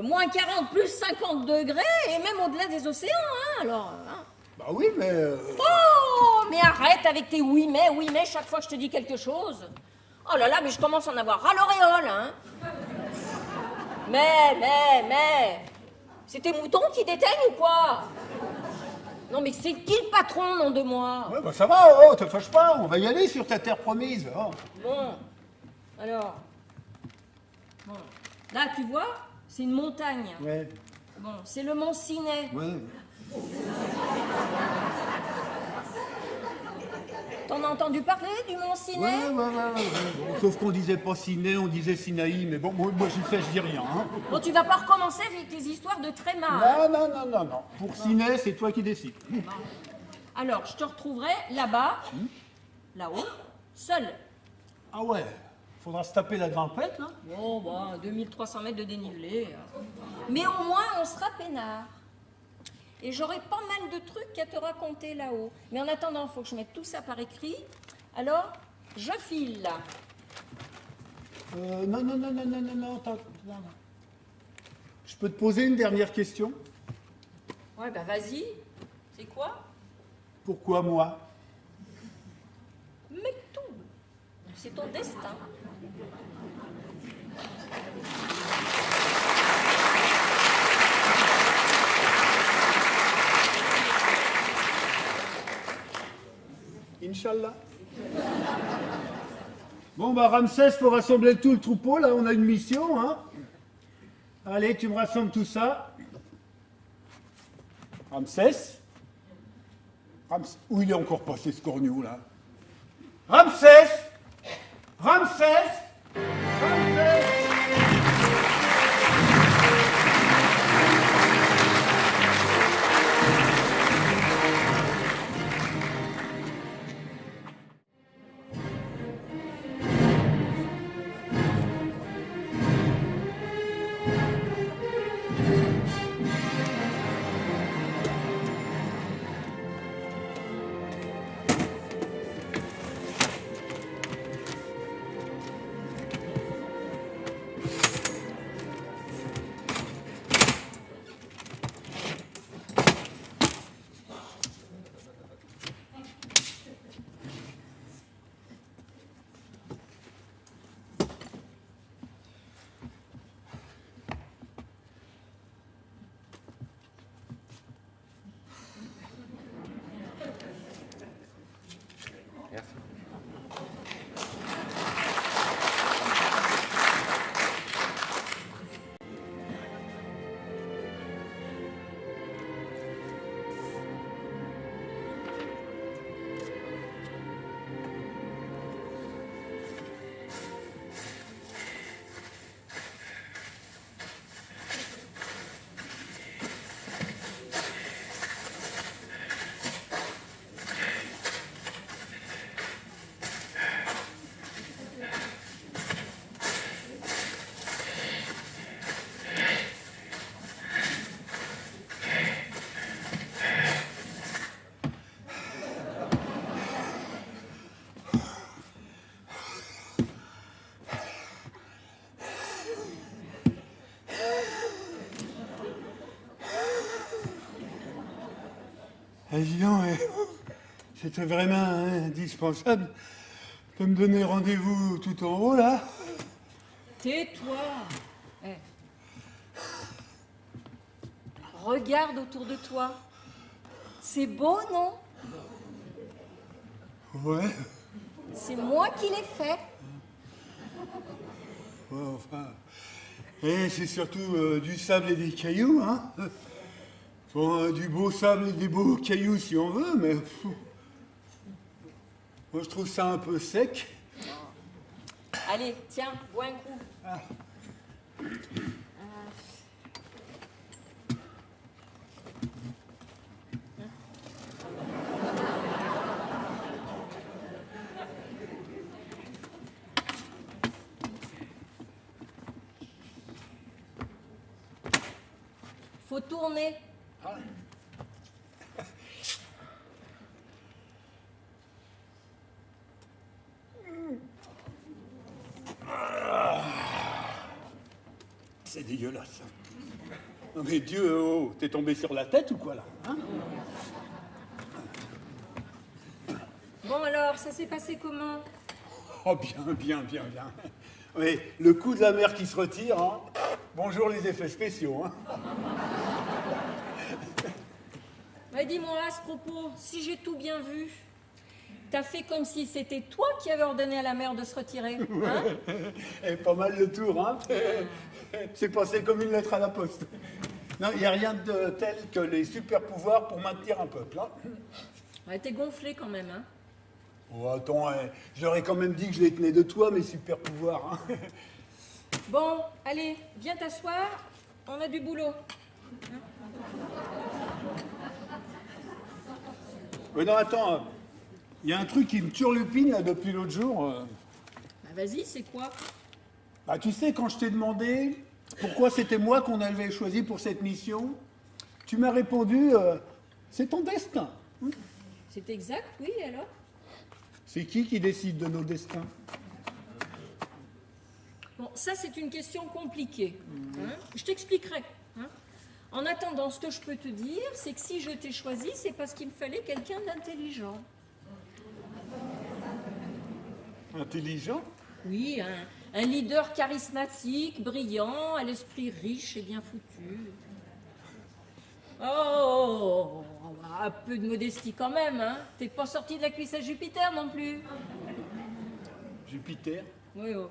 moins 40 plus 50 degrés, et même au-delà des océans, hein. Alors... Hein. Bah oui, mais... Oh, mais arrête avec tes oui mais, chaque fois que je te dis quelque chose. Oh là là, mais je commence à en avoir ras l'auréole, hein. Mais, c'est tes moutons qui déteignent ou quoi? Non, mais c'est qui le patron, nom de moi? Ouais, bah ça va, oh, te fâche pas, on va y aller sur ta terre promise. Oh. Bon, alors... Bon, là, tu vois, c'est une montagne. Ouais, Bon, c'est le Mont Cinet. ouais. T'en as entendu parler du Mont Cinet? Ouais. Bon, sauf qu'on disait pas Ciné, on disait Sinaï, mais bon, moi j'y fais, je dis rien. Hein. Bon, tu vas pas recommencer avec tes histoires de tréma. Non. Pour Ciné, c'est toi qui décides. Alors, je te retrouverai là-bas, là-haut, seul. Ah ouais, faudra se taper la grimpette, là. Bon, bah, 2300 mètres de dénivelé. Mais au moins, on sera peinard. Et j'aurai pas mal de trucs à te raconter là-haut. Mais en attendant, il faut que je mette tout ça par écrit. Alors, je file là. Non, attends. Je peux te poser une dernière question? Ouais, bah vas-y. C'est quoi? Pourquoi moi? Mais tout. C'est ton destin. Inch'Allah. Bon, bah, Ramsès, faut rassembler tout le troupeau, là, on a une mission, hein. Allez, tu me rassembles tout ça. Ramsès. Où il est encore passé, ce corneau, là? Ramsès. Dis donc, c'était vraiment indispensable de me donner rendez-vous tout en haut, là. Tais-toi. Regarde autour de toi. C'est beau, non? Ouais. C'est moi qui l'ai fait. Ouais, enfin. Et c'est surtout du sable et des cailloux, hein. Bon, du beau sable et des beaux cailloux si on veut, mais moi je trouve ça un peu sec. Allez, tiens, bois un coup. Ah. Faut tourner. Ah. C'est dégueulasse. Non mais Dieu, oh, t'es tombé sur la tête ou quoi là, hein? Bon alors, ça s'est passé comment? Oh bien. Oui, le coup de la mer qui se retire, hein. Bonjour les effets spéciaux, hein. Ouais, dis-moi à ce propos, si j'ai tout bien vu, t'as fait comme si c'était toi qui avais ordonné à la mère de se retirer, hein? Et pas mal le tour, hein. C'est passé comme une lettre à la poste. Non, il n'y a rien de tel que les super pouvoirs pour maintenir un peuple, hein. Ouais, t'es gonflé quand même, hein? Oh, attends, je leur ai quand même dit que je les tenais de toi, mes super pouvoirs, hein. Bon, allez, viens t'asseoir, on a du boulot. Mais non, attends, il y a un truc qui me turlupine là depuis l'autre jour. Bah, vas-y, c'est quoi? Bah, tu sais, quand je t'ai demandé pourquoi c'était moi qu'on avait choisi pour cette mission, tu m'as répondu c'est ton destin. C'est exact, oui, alors? C'est qui décide de nos destins? Bon, ça, c'est une question compliquée, hein. Je t'expliquerai, hein. En attendant, ce que je peux te dire, c'est que si je t'ai choisi, c'est parce qu'il me fallait quelqu'un d'intelligent. Intelligent? Oui, un leader charismatique, brillant, à l'esprit riche et bien foutu. Oh, un peu de modestie quand même, hein. T'es pas sorti de la cuisse à Jupiter non plus. Jupiter? Oui, oh.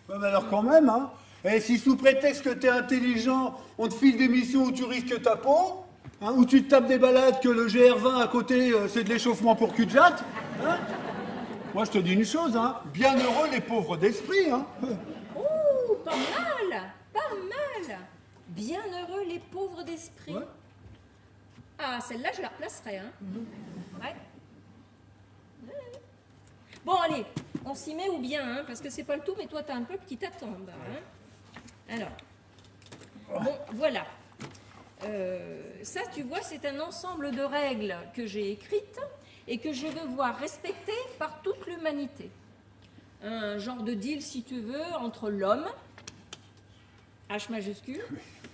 Ouais, mais alors quand même, hein. Et si sous prétexte que t'es intelligent, on te file des missions où tu risques ta peau, hein, où tu te tapes des balades que le GR20 à côté, c'est de l'échauffement pour cul-de-jatte, hein. Moi, je te dis une chose, hein. Bien heureux les pauvres d'esprit, hein. Oh, pas mal, pas mal. Bien heureux les pauvres d'esprit. Ouais. Ah, celle-là, je la replacerai, hein. Ouais. Bon, allez, on s'y met ou bien, hein, parce que c'est pas le tout, mais toi, t'as un peuple qui t'attend, hein. Alors, bon, voilà. Ça, tu vois, c'est un ensemble de règles que j'ai écrites et que je veux voir respectées par toute l'humanité. Un genre de deal, si tu veux, entre l'homme, H majuscule,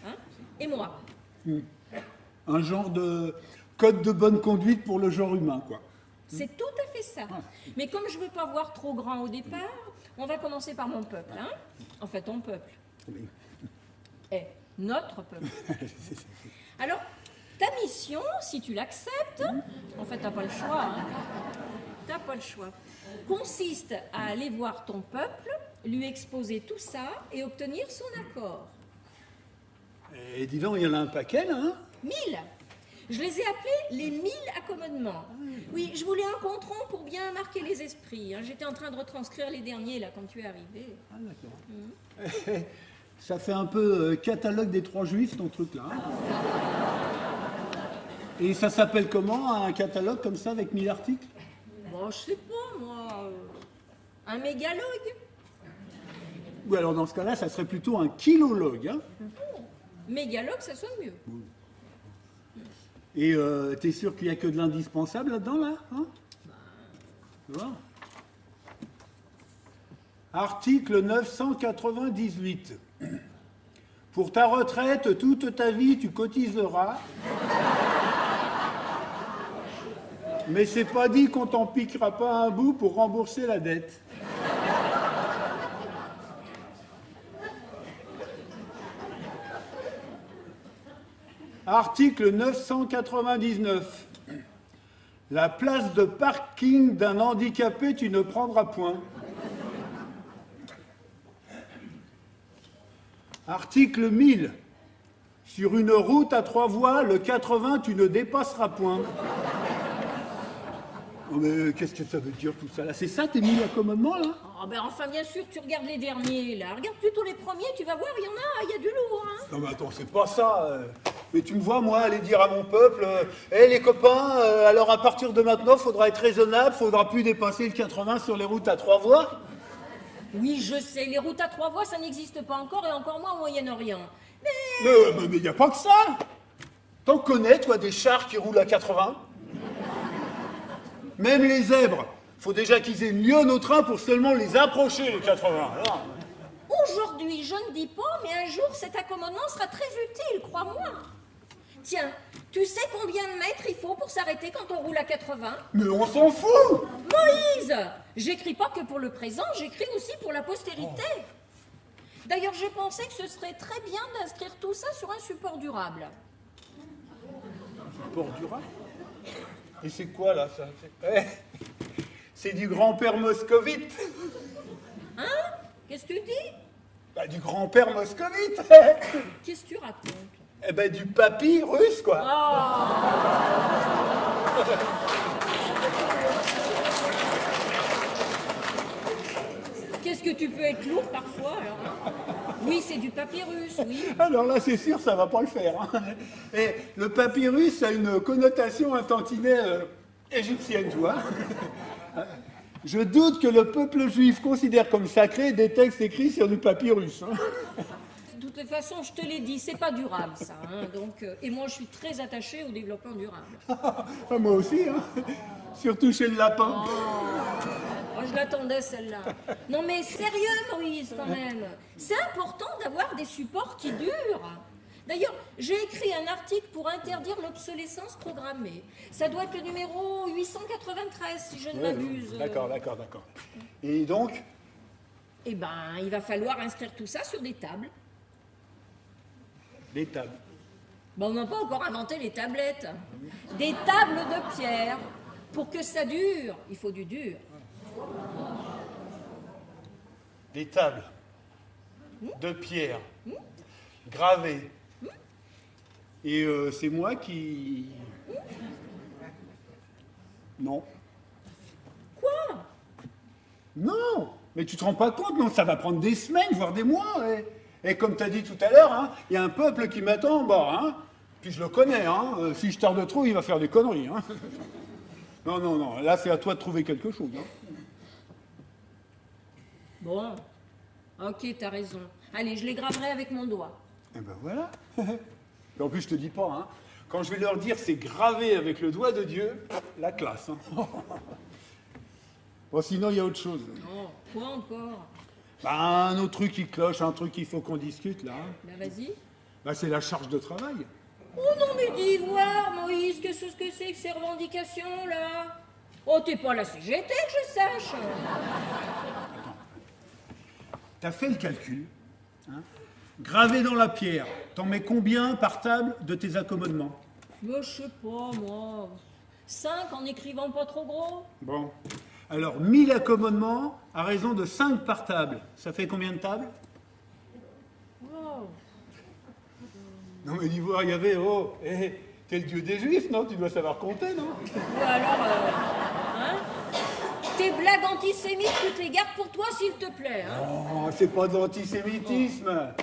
hein, et moi. Un genre de code de bonne conduite pour le genre humain, quoi. C'est tout à fait ça. Mais comme je veux pas voir trop grand au départ, on va commencer par mon peuple, hein. Enfin, ton peuple. Oui. Eh, notre peuple. Alors, ta mission, si tu l'acceptes, en fait, t'as pas le choix, hein. T'as pas le choix. Consiste à aller voir ton peuple, lui exposer tout ça et obtenir son accord. Et dis donc, il y en a un paquet, là, hein. 1000. Je les ai appelés les 1000 accommodements. Oui, je voulais un compte rond pour bien marquer les esprits, hein. J'étais en train de retranscrire les derniers, là, quand tu es arrivé. Ah, d'accord. Ça fait un peu catalogue des 3 juifs, ton truc, là, hein. Et ça s'appelle comment, un catalogue comme ça, avec 1000 articles? Bon, je sais pas, moi. Un mégalogue. Ou alors, dans ce cas-là, ça serait plutôt un kilologue, hein. Mégalogue, ça sonne mieux. Et t'es sûr qu'il n'y a que de l'indispensable là-dedans, là, hein? Tu vois? Article 998. Pour ta retraite, toute ta vie, tu cotiseras. Mais c'est pas dit qu'on t'en piquera pas un bout pour rembourser la dette. Article 999. La place de parking d'un handicapé, tu ne prendras point. Article 1000. Sur une route à 3 voies, le 80, tu ne dépasseras point. Oh, mais qu'est-ce que ça veut dire tout ça là? C'est ça tes 1000 accommodements là? Oh, ben enfin, bien sûr, tu regardes les derniers, là. Regarde plutôt les premiers, tu vas voir, il y a du lourd, hein. Non mais attends, c'est pas ça. Mais tu me vois, moi, aller dire à mon peuple, les copains, alors à partir de maintenant, faudra être raisonnable, faudra plus dépasser le 80 sur les routes à 3 voies. Oui, je sais, les routes à 3 voies, ça n'existe pas encore, et encore moins au Moyen-Orient. Mais Mais il n'y a pas que ça. T'en connais, toi, des chars qui roulent à 80? Même les zèbres, faut déjà qu'ils aient mieux nos trains pour seulement les approcher, les 80. Alors, aujourd'hui, je ne dis pas, mais un jour, cet accommodement sera très utile, crois-moi. Tiens, tu sais combien de mètres il faut pour s'arrêter quand on roule à 80? mais on s'en fout. Moïse! J'écris pas que pour le présent, j'écris aussi pour la postérité. D'ailleurs, j'ai pensé que ce serait très bien d'inscrire tout ça sur un support durable. Support durable? Et c'est quoi là ça? C'est du grand-père moscovite. Hein? Qu'est-ce que tu dis? Bah, du grand-père moscovite. Qu'est-ce que tu racontes? Eh ben du papy russe quoi. Qu'est-ce que tu peux être lourd parfois alors? Oui, c'est du papyrus, oui. Alors là, c'est sûr, ça va pas le faire. Hein. Et le papyrus a une connotation un tantinet égyptienne, tu vois. Je doute que le peuple juif considère comme sacré des textes écrits sur du papyrus. Hein. De toute façon, je te l'ai dit, c'est pas durable ça. Hein, donc, et moi, je suis très attachée au développement durable. Moi aussi, hein. Surtout chez le lapin. Moi, je l'attendais celle-là. Non mais sérieux, Moïse, quand même. C'est important d'avoir des supports qui durent. D'ailleurs, j'ai écrit un article pour interdire l'obsolescence programmée. Ça doit être le numéro 893, si je ne m'abuse. D'accord. Et donc? Eh ben, il va falloir inscrire tout ça sur des tables. Des tables. Bon, on n'a pas encore inventé les tablettes. Des tables de pierre. Pour que ça dure, il faut du dur. Des tables de pierre gravées. Et c'est moi qui... Non. Quoi? Non. Mais tu te rends pas compte, non, ça va prendre des semaines, voire des mois. Et comme tu as dit tout à l'heure, hein, il y a un peuple qui m'attend en bas. Hein. Puis je le connais. Hein. Si je tarde trop, il va faire des conneries. Hein. Non. Là, c'est à toi de trouver quelque chose. Hein. Bon. Ok, t'as raison. Allez, je les graverai avec mon doigt. Eh ben voilà. Et en plus, je te dis pas, hein, quand je vais leur dire c'est gravé avec le doigt de Dieu, la classe. Hein. Bon, sinon, il y a autre chose. Oh, quoi encore? Bah, un autre truc qui cloche, un truc qu'il faut qu'on discute, là. Ben vas-y. Bah, c'est la charge de travail. Oh non, mais dis voir, Moïse, qu'est-ce que c'est que ces revendications, là? Oh, t'es pas à la CGT, que je sache. T'as fait le calcul, hein. Gravé dans la pierre, t'en mets combien par table de tes accommodements? Mais je sais pas, moi. 5 en écrivant pas trop gros? Bon. Alors, 1000 accommodements à raison de 5 par table. Ça fait combien de tables? Wow. Non, mais d'Ivoire, il y avait, t'es le dieu des Juifs, non? Tu dois savoir compter, non? Ou alors, hein? Tes blagues antisémites, tu te les gardes pour toi, s'il te plaît, hein? Oh, c'est pas de l'antisémitisme.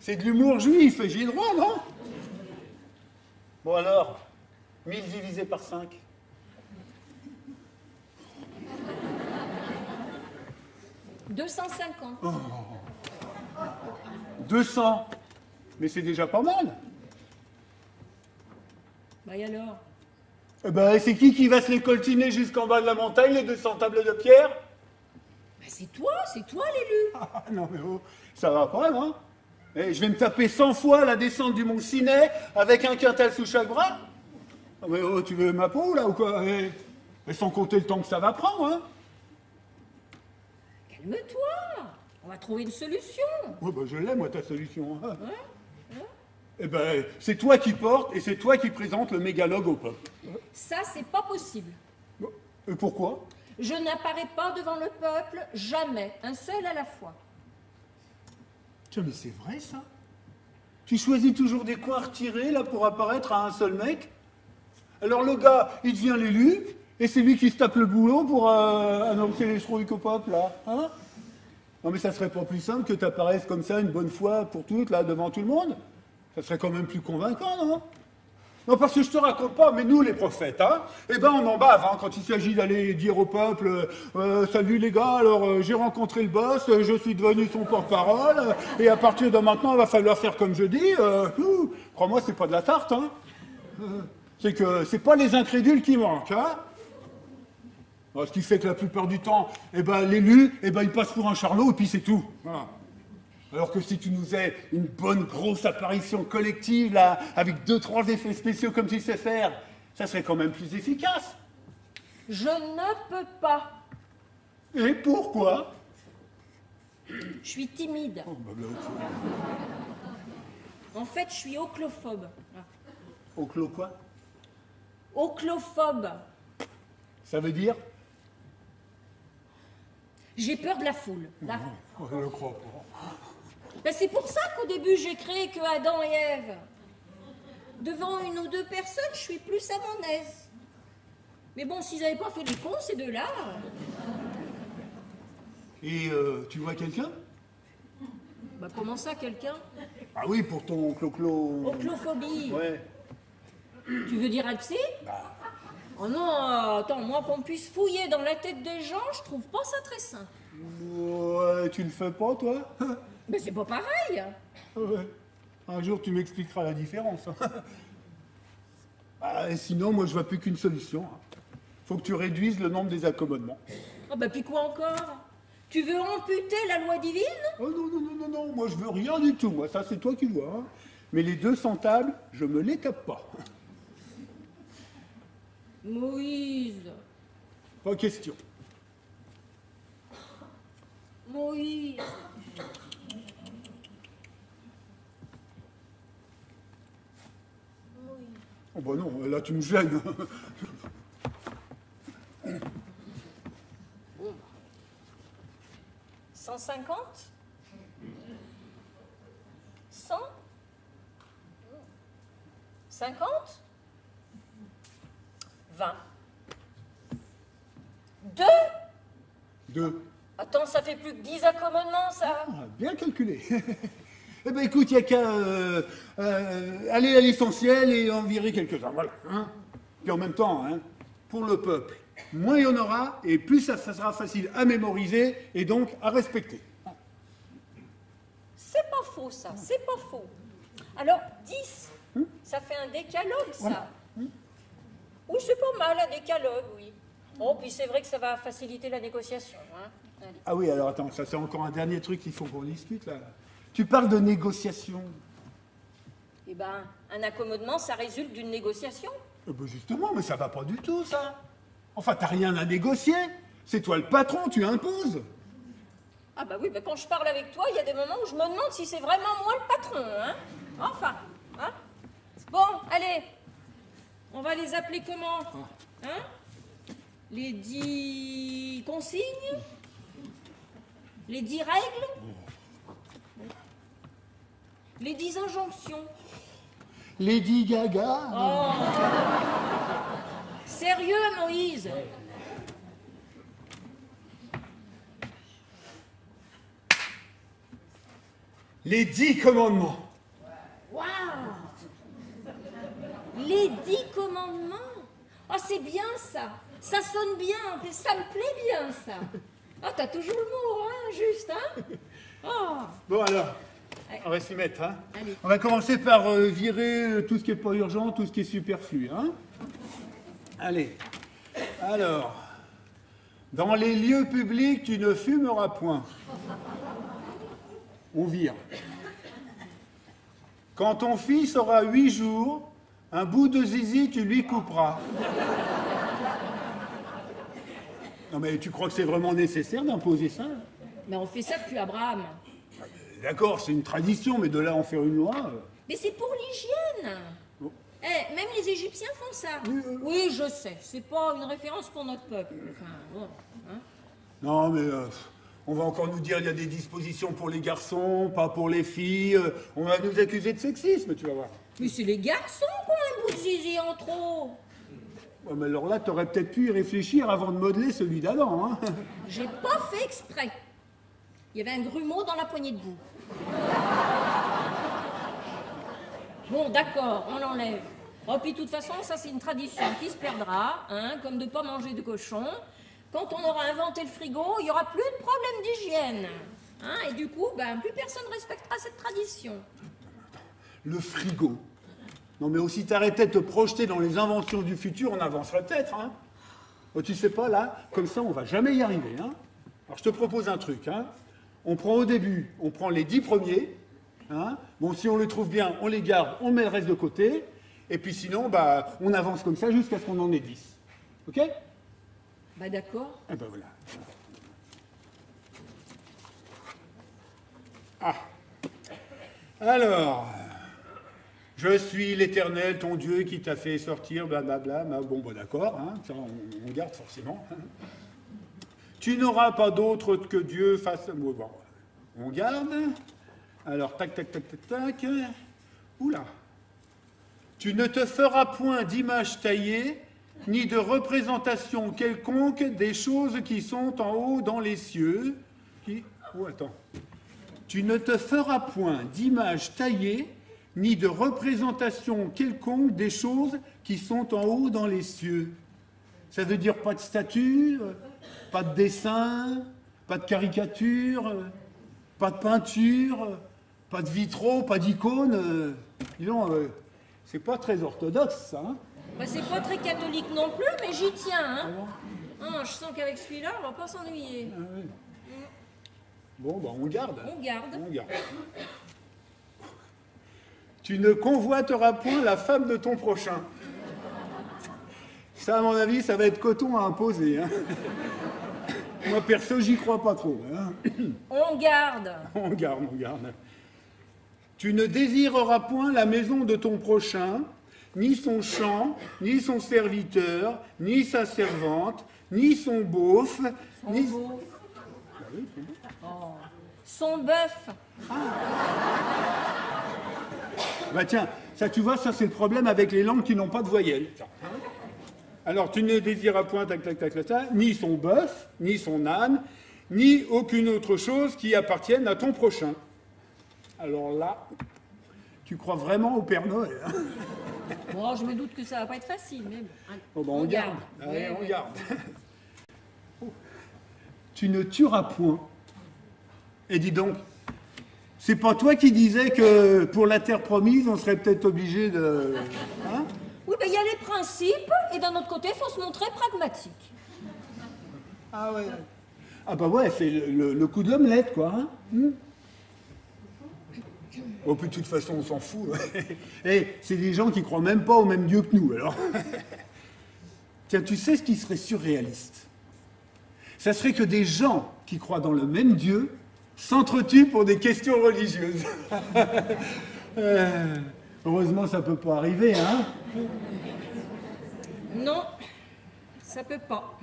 C'est de l'humour juif, et j'ai le droit, non? Bon alors, 1000 divisé par 5. 250. 200. Mais c'est déjà pas mal. Bah et alors? Eh ben, c'est qui va se les coltiner jusqu'en bas de la montagne, les 200 tables de pierre? Bah c'est toi l'élu. Ah, non mais ça va pas, non? Eh, je vais me taper 100 fois la descente du mont Sinet avec un quintal sous chaque bras? Ah, mais tu veux ma peau, là, ou quoi? Et sans compter le temps que ça va prendre, hein? Calme-toi. On va trouver une solution. Ouais, bah, je l'ai, moi, ta solution. Hein. Ouais. Eh ben, c'est toi qui porte et c'est toi qui présente le mégalogue au peuple. Ça, c'est pas possible. Et pourquoi? Je n'apparais pas devant le peuple, jamais, un seul à la fois. Tiens, mais c'est vrai, ça? Tu choisis toujours des coins retirés, là, pour apparaître à un seul mec? Alors le gars, il devient l'élu, et c'est lui qui se tape le boulot pour annoncer les trouilles au peuple, là, hein? Non, mais ça serait pas plus simple que tu apparaisses comme ça une bonne fois pour toutes, là, devant tout le monde? Ça serait quand même plus convaincant, non? Non, parce que je te raconte pas, mais nous, les prophètes, hein, eh ben, on en bave, hein, quand il s'agit d'aller dire au peuple, salut les gars, alors j'ai rencontré le boss, je suis devenu son porte-parole, et à partir de maintenant, il va falloir faire comme je dis. Crois-moi, c'est pas de la tarte, hein. C'est que c'est pas les incrédules qui manquent, hein. Alors, ce qui fait que la plupart du temps, eh ben, l'élu, eh ben, il passe pour un charlot, et puis c'est tout. Voilà. Alors que si tu nous faisais une bonne grosse apparition collective, là, avec 2-3 effets spéciaux comme tu sais faire, ça serait quand même plus efficace. Je ne peux pas. Et pourquoi? Je suis timide. Oh, bah, En fait, je suis oclophobe. Au clos quoi? Oclophobe. Ça veut dire? J'ai peur de la foule. Je ne le crois pas. Ben, c'est pour ça qu'au début, j'ai créé que Adam et Ève. Devant une ou deux personnes, je suis plus à mon aise. Mais bon, s'ils n'avaient pas fait les cons, ces deux-là... Et tu vois quelqu'un? Bah comment ça, quelqu'un? Ah oui, pour ton clo-clo... Oclophobie. Ouais. Tu veux dire un psy? Bah, Oh non, attends, moi qu'on puisse fouiller dans la tête des gens, je trouve pas ça très simple. ouais, tu le fais pas, toi? Mais c'est pas pareil. Ouais. Un jour, tu m'expliqueras la différence. Et sinon, moi, je vois plus qu'une solution. Faut que tu réduises le nombre des accommodements. Ah bah puis quoi encore? Tu veux amputer la loi divine? Oh non, non, non, non, non, moi, je veux rien du tout. Moi, ça, c'est toi qui vois. Hein. Mais les 200 tables, je me les tape pas. Moïse. Pas question. Moïse. Oh bah non, là, tu me gênes. 150? 100? 50? 20. 2? 2. Attends, ça fait plus que 10 accommodements, ça. Ah, bien calculé. Eh ben écoute, il n'y a qu'à aller à l'essentiel et en virer quelques-uns, voilà. Hein. Puis en même temps, hein, pour le peuple, moins il y en aura et plus ça sera facile à mémoriser et donc à respecter. C'est pas faux, ça, c'est pas faux. Alors, 10, ça fait un décalogue, ça. Voilà. Oui, c'est pas mal, un décalogue, oui. Oh, puis c'est vrai que ça va faciliter la négociation. Hein. Allez. Ah oui, alors attends, ça c'est encore un dernier truc qu'il faut qu'on discute là. Tu parles de négociation. Eh ben, un accommodement, ça résulte d'une négociation. Eh ben justement, mais ça va pas du tout, ça. Enfin, t'as rien à négocier. C'est toi le patron, tu imposes. Ah bah oui, mais quand je parle avec toi, il y a des moments où je me demande si c'est vraiment moi le patron, hein. Enfin, hein. Bon, allez. On va les appeler comment? Hein? Les 10 consignes? Les 10 règles? Les 10 injonctions? Lady Gaga. Oh. Sérieux, Moïse? Les 10 commandements. Waouh! Les 10 commandements? Oh, c'est bien ça. Ça sonne bien, ça me plaît bien ça. Ah, t'as toujours le mot, hein, juste, hein? Oh. Bon alors, Allez. on va s'y mettre. Hein. Allez. On va commencer par virer tout ce qui n'est pas urgent, tout ce qui est superflu. Hein. Allez. Alors, dans les lieux publics, tu ne fumeras point. On vire. Quand ton fils aura 8 jours, un bout de zizi, tu lui couperas. Non mais tu crois que c'est vraiment nécessaire d'imposer ça? Mais on fait ça depuis Abraham. D'accord, c'est une tradition, mais de là en faire une loi... Mais c'est pour l'hygiène. Bon. Eh, même les Égyptiens font ça. Oui, je sais. C'est pas une référence pour notre peuple. Enfin, bon. Hein. Non, mais on va encore nous dire qu'il y a des dispositions pour les garçons, pas pour les filles. On va nous accuser de sexisme, tu vas voir. Mais c'est les garçons qui ont un bout de zizi en trop. Ouais, mais alors là, t'aurais peut-être pu y réfléchir avant de modeler celui d'avant. Hein. J'ai pas fait exprès. Il y avait un grumeau dans la poignée de boue. Bon, d'accord, on l'enlève. Oh, puis de toute façon, ça c'est une tradition qui se perdra, hein, comme de pas manger de cochon. Quand on aura inventé le frigo, il n'y aura plus de problème d'hygiène. Hein, et du coup, ben, plus personne ne respectera cette tradition. Le frigo. Non, mais aussi t'arrêtais de te projeter dans les inventions du futur, on avancerait peut-être. Hein. Oh, tu sais pas, là, comme ça, on va jamais y arriver. Hein. Alors, je te propose un truc. Hein. On prend au début, on prend les 10 premiers. Hein. Bon, si on les trouve bien, on les garde, on met le reste de côté. Et puis sinon, bah, on avance comme ça jusqu'à ce qu'on en ait 10. OK? Bah d'accord. Eh ben voilà. Ah. Alors, Je suis l'Éternel, ton Dieu, qui t'a fait sortir, blablabla. Bon, d'accord, hein, ça, on garde forcément. Hein. Tu n'auras pas d'autre que Dieu face à moi. Bon, on garde. Alors, tac, tac, tac, tac, tac. Oula. Tu ne te feras point d'image taillée, ni de représentation quelconque des choses qui sont en haut dans les cieux. Oh, attends. Tu ne te feras point d'image taillée, ni de représentation quelconque des choses qui sont en haut dans les cieux. Ça veut dire pas de statue, pas de dessin, pas de caricature, pas de peinture, pas de vitraux, pas d'icônes. Disons, c'est pas très orthodoxe, ça. Hein. Bah, c'est pas très catholique non plus, mais j'y tiens. Hein. Ah, je sens qu'avec celui-là, on va pas s'ennuyer. Ah, oui. Bon, bah, on garde. On garde. On garde. Tu ne convoiteras point la femme de ton prochain. Ça, à mon avis, ça va être coton à imposer. Hein. Moi, perso, j'y crois pas trop. Hein. On garde. On garde, on garde. Tu ne désireras point la maison de ton prochain, ni son champ, ni son serviteur, ni sa servante, ni son beauf, ni... Beauf. Ah oui, oh. Son bœuf. Bah tiens, ça tu vois, ça c'est le problème avec les langues qui n'ont pas de voyelles. Alors tu ne désireras point, tac, tac, tac, tac, tac, ni son bœuf, ni son âne, ni aucune autre chose qui appartienne à ton prochain. Alors là, tu crois vraiment au Père Noël. Hein. Bon, je me doute que ça va pas être facile, mais bon. Oh, bah, on garde. Allez, ouais, on garde. Tu ne tueras point. Et dis donc, c'est pas toi qui disais que pour la terre promise, on serait peut-être obligé de... Hein? Oui, ben il y a les principes, et d'un autre côté, il faut se montrer pragmatique. Ah ouais. Ah bah ouais, c'est le coup de l'omelette, quoi. Hein. Oh, puis de toute façon, on s'en fout. Et c'est des gens qui croient même pas au même Dieu que nous, alors. Tiens, tu sais ce qui serait surréaliste? Ça serait que des gens qui croient dans le même Dieu s'entretuent pour des questions religieuses. Heureusement, ça peut pas arriver, hein? Non, ça peut pas.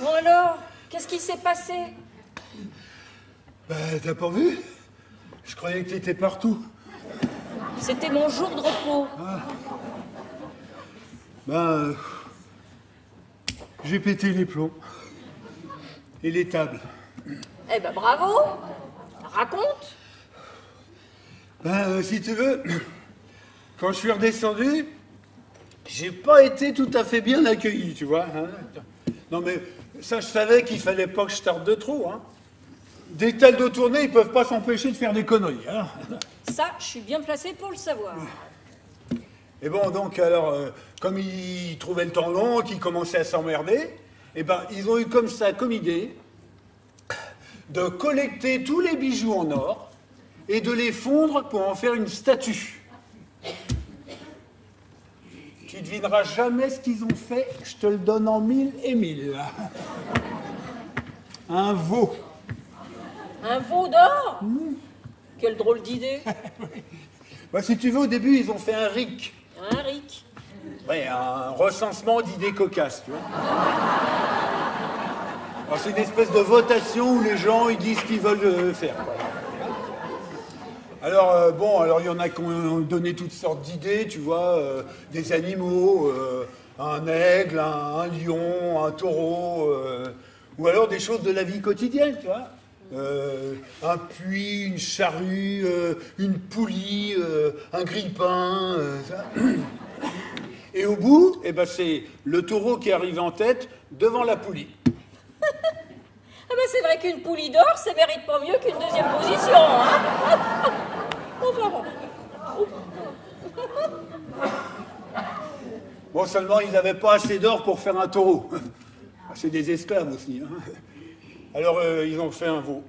Bon alors, qu'est-ce qui s'est passé? Bah, t'as pas vu? Je croyais que t'étais partout. C'était mon jour de repos. Ah. Ben, j'ai pété les plombs. Et les tables. Eh ben bravo. Raconte. Ben, si tu veux, quand je suis redescendu, j'ai pas été tout à fait bien accueilli, tu vois. Hein. Non mais, ça je savais qu'il fallait pas que je tarde de trop. Hein. Des tels de tournée, ils peuvent pas s'empêcher de faire des conneries. Hein. Ça, je suis bien placé pour le savoir. Et bon, donc, alors, comme ils trouvaient le temps long, qu'ils commençaient à s'emmerder, eh ben, ils ont eu comme ça, comme idée, de collecter tous les bijoux en or et de les fondre pour en faire une statue. Tu ne devineras jamais ce qu'ils ont fait, je te le donne en 1000 et 1000. Un veau. Un veau d'or? Quelle drôle d'idée. Bah, si tu veux, au début, ils ont fait un RIC. Un RIC. Ouais, un recensement d'idées cocasses, tu vois. Alors, c'est une espèce de votation où les gens ils disent ce qu'ils veulent faire. Quoi. Alors, bon, alors il y en a qui ont donné toutes sortes d'idées, tu vois, des animaux, un aigle, un lion, un taureau, ou alors des choses de la vie quotidienne, tu vois. Un puits, une charrue, une poulie, un grille-pain, ça. Et au bout, eh ben, c'est le taureau qui arrive en tête devant la poulie. Ah ben c'est vrai qu'une poulie d'or, ça mérite pas mieux qu'une deuxième position, hein. Enfin bon. Bon, seulement, ils n'avaient pas assez d'or pour faire un taureau. C'est des esclaves aussi, hein. Alors, ils ont fait un veau.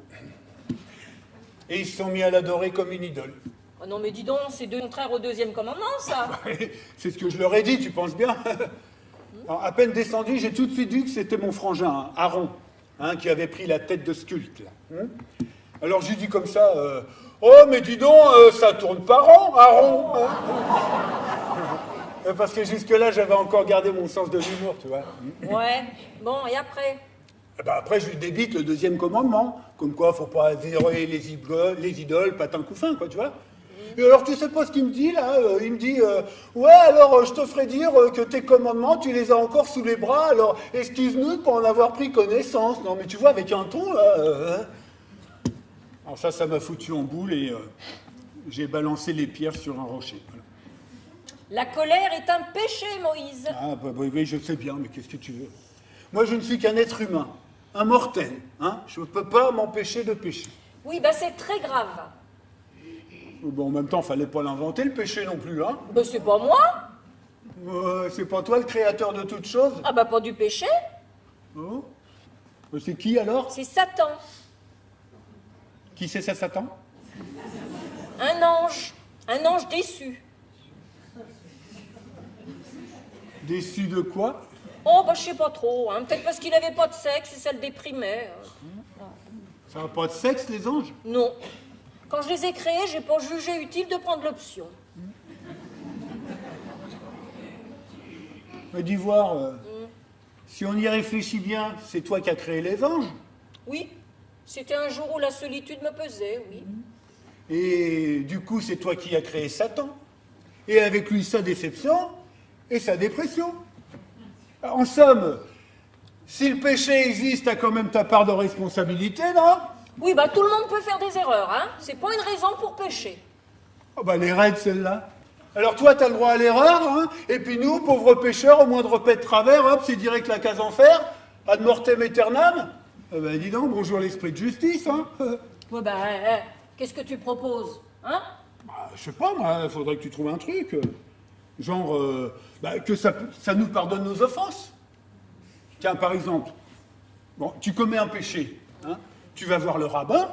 Et ils se sont mis à l'adorer comme une idole. Oh non mais dis donc, c'est contraire au deuxième commandement, ça. C'est ce que je leur ai dit, tu penses bien. Alors, à peine descendu, j'ai tout de suite vu que c'était mon frangin, hein, Aaron, hein, qui avait pris la tête de sculpte. Là. Alors, j'ai dit comme ça, oh, mais dis donc, ça tourne pas rond, Aaron. Hein. Parce que jusque-là, j'avais encore gardé mon sens de l'humour, tu vois. Ouais, bon, et après? Eh ben après, je lui débite le deuxième commandement, comme quoi, faut pas adorer les idoles, patin couffin, quoi, tu vois. Et alors, tu sais pas ce qu'il me dit, là? Il me dit, ouais, alors, je te ferai dire que tes commandements, tu les as encore sous les bras, alors, excuse-nous de pas en avoir pris connaissance. Non, mais tu vois, avec un ton, là... Alors ça m'a foutu en boule et j'ai balancé les pierres sur un rocher. Voilà. La colère est un péché, Moïse. Ah, bah, oui, je sais bien, mais qu'est-ce que tu veux? Moi, je ne suis qu'un être humain, un mortel, hein. Je ne peux pas m'empêcher de pécher. Oui, bah c'est très grave. Bon, en même temps, fallait pas l'inventer, le péché non plus, hein. Bah c'est pas moi. C'est pas toi le créateur de toutes choses? Ah bah pas du péché. Oh. C'est qui, alors? C'est Satan. Qui c'est ça, Satan? Un ange déçu. Déçu de quoi? Oh, bah je sais pas trop, hein. Peut-être parce qu'il avait pas de sexe et ça le déprimait. Ça n'a pas de sexe, les anges? Non. Quand je les ai créés, j'ai pas jugé utile de prendre l'option. Mais dis voir, si on y réfléchit bien, c'est toi qui as créé les anges? Oui, c'était un jour où la solitude me pesait, oui. Et du coup, c'est toi qui as créé Satan. Et avec lui, sa déception et sa dépression. En somme, si le péché existe, t'as quand même ta part de responsabilité, non? Oui, bah tout le monde peut faire des erreurs, hein. C'est pas une raison pour pécher. Oh bah les raides, celle-là. Alors toi, t'as le droit à l'erreur, hein. Et puis nous, pauvres pécheurs, au moindre pet de travers, hop, c'est direct la case enfer, ad mortem aeternam. Bah dis donc, bonjour l'esprit de justice, hein. Ouais, bah, qu'est-ce que tu proposes, hein? Bah, je sais pas, moi, faudrait que tu trouves un truc. Genre, que ça nous pardonne nos offenses. Tiens, par exemple, bon, tu commets un péché, hein, tu vas voir le rabbin,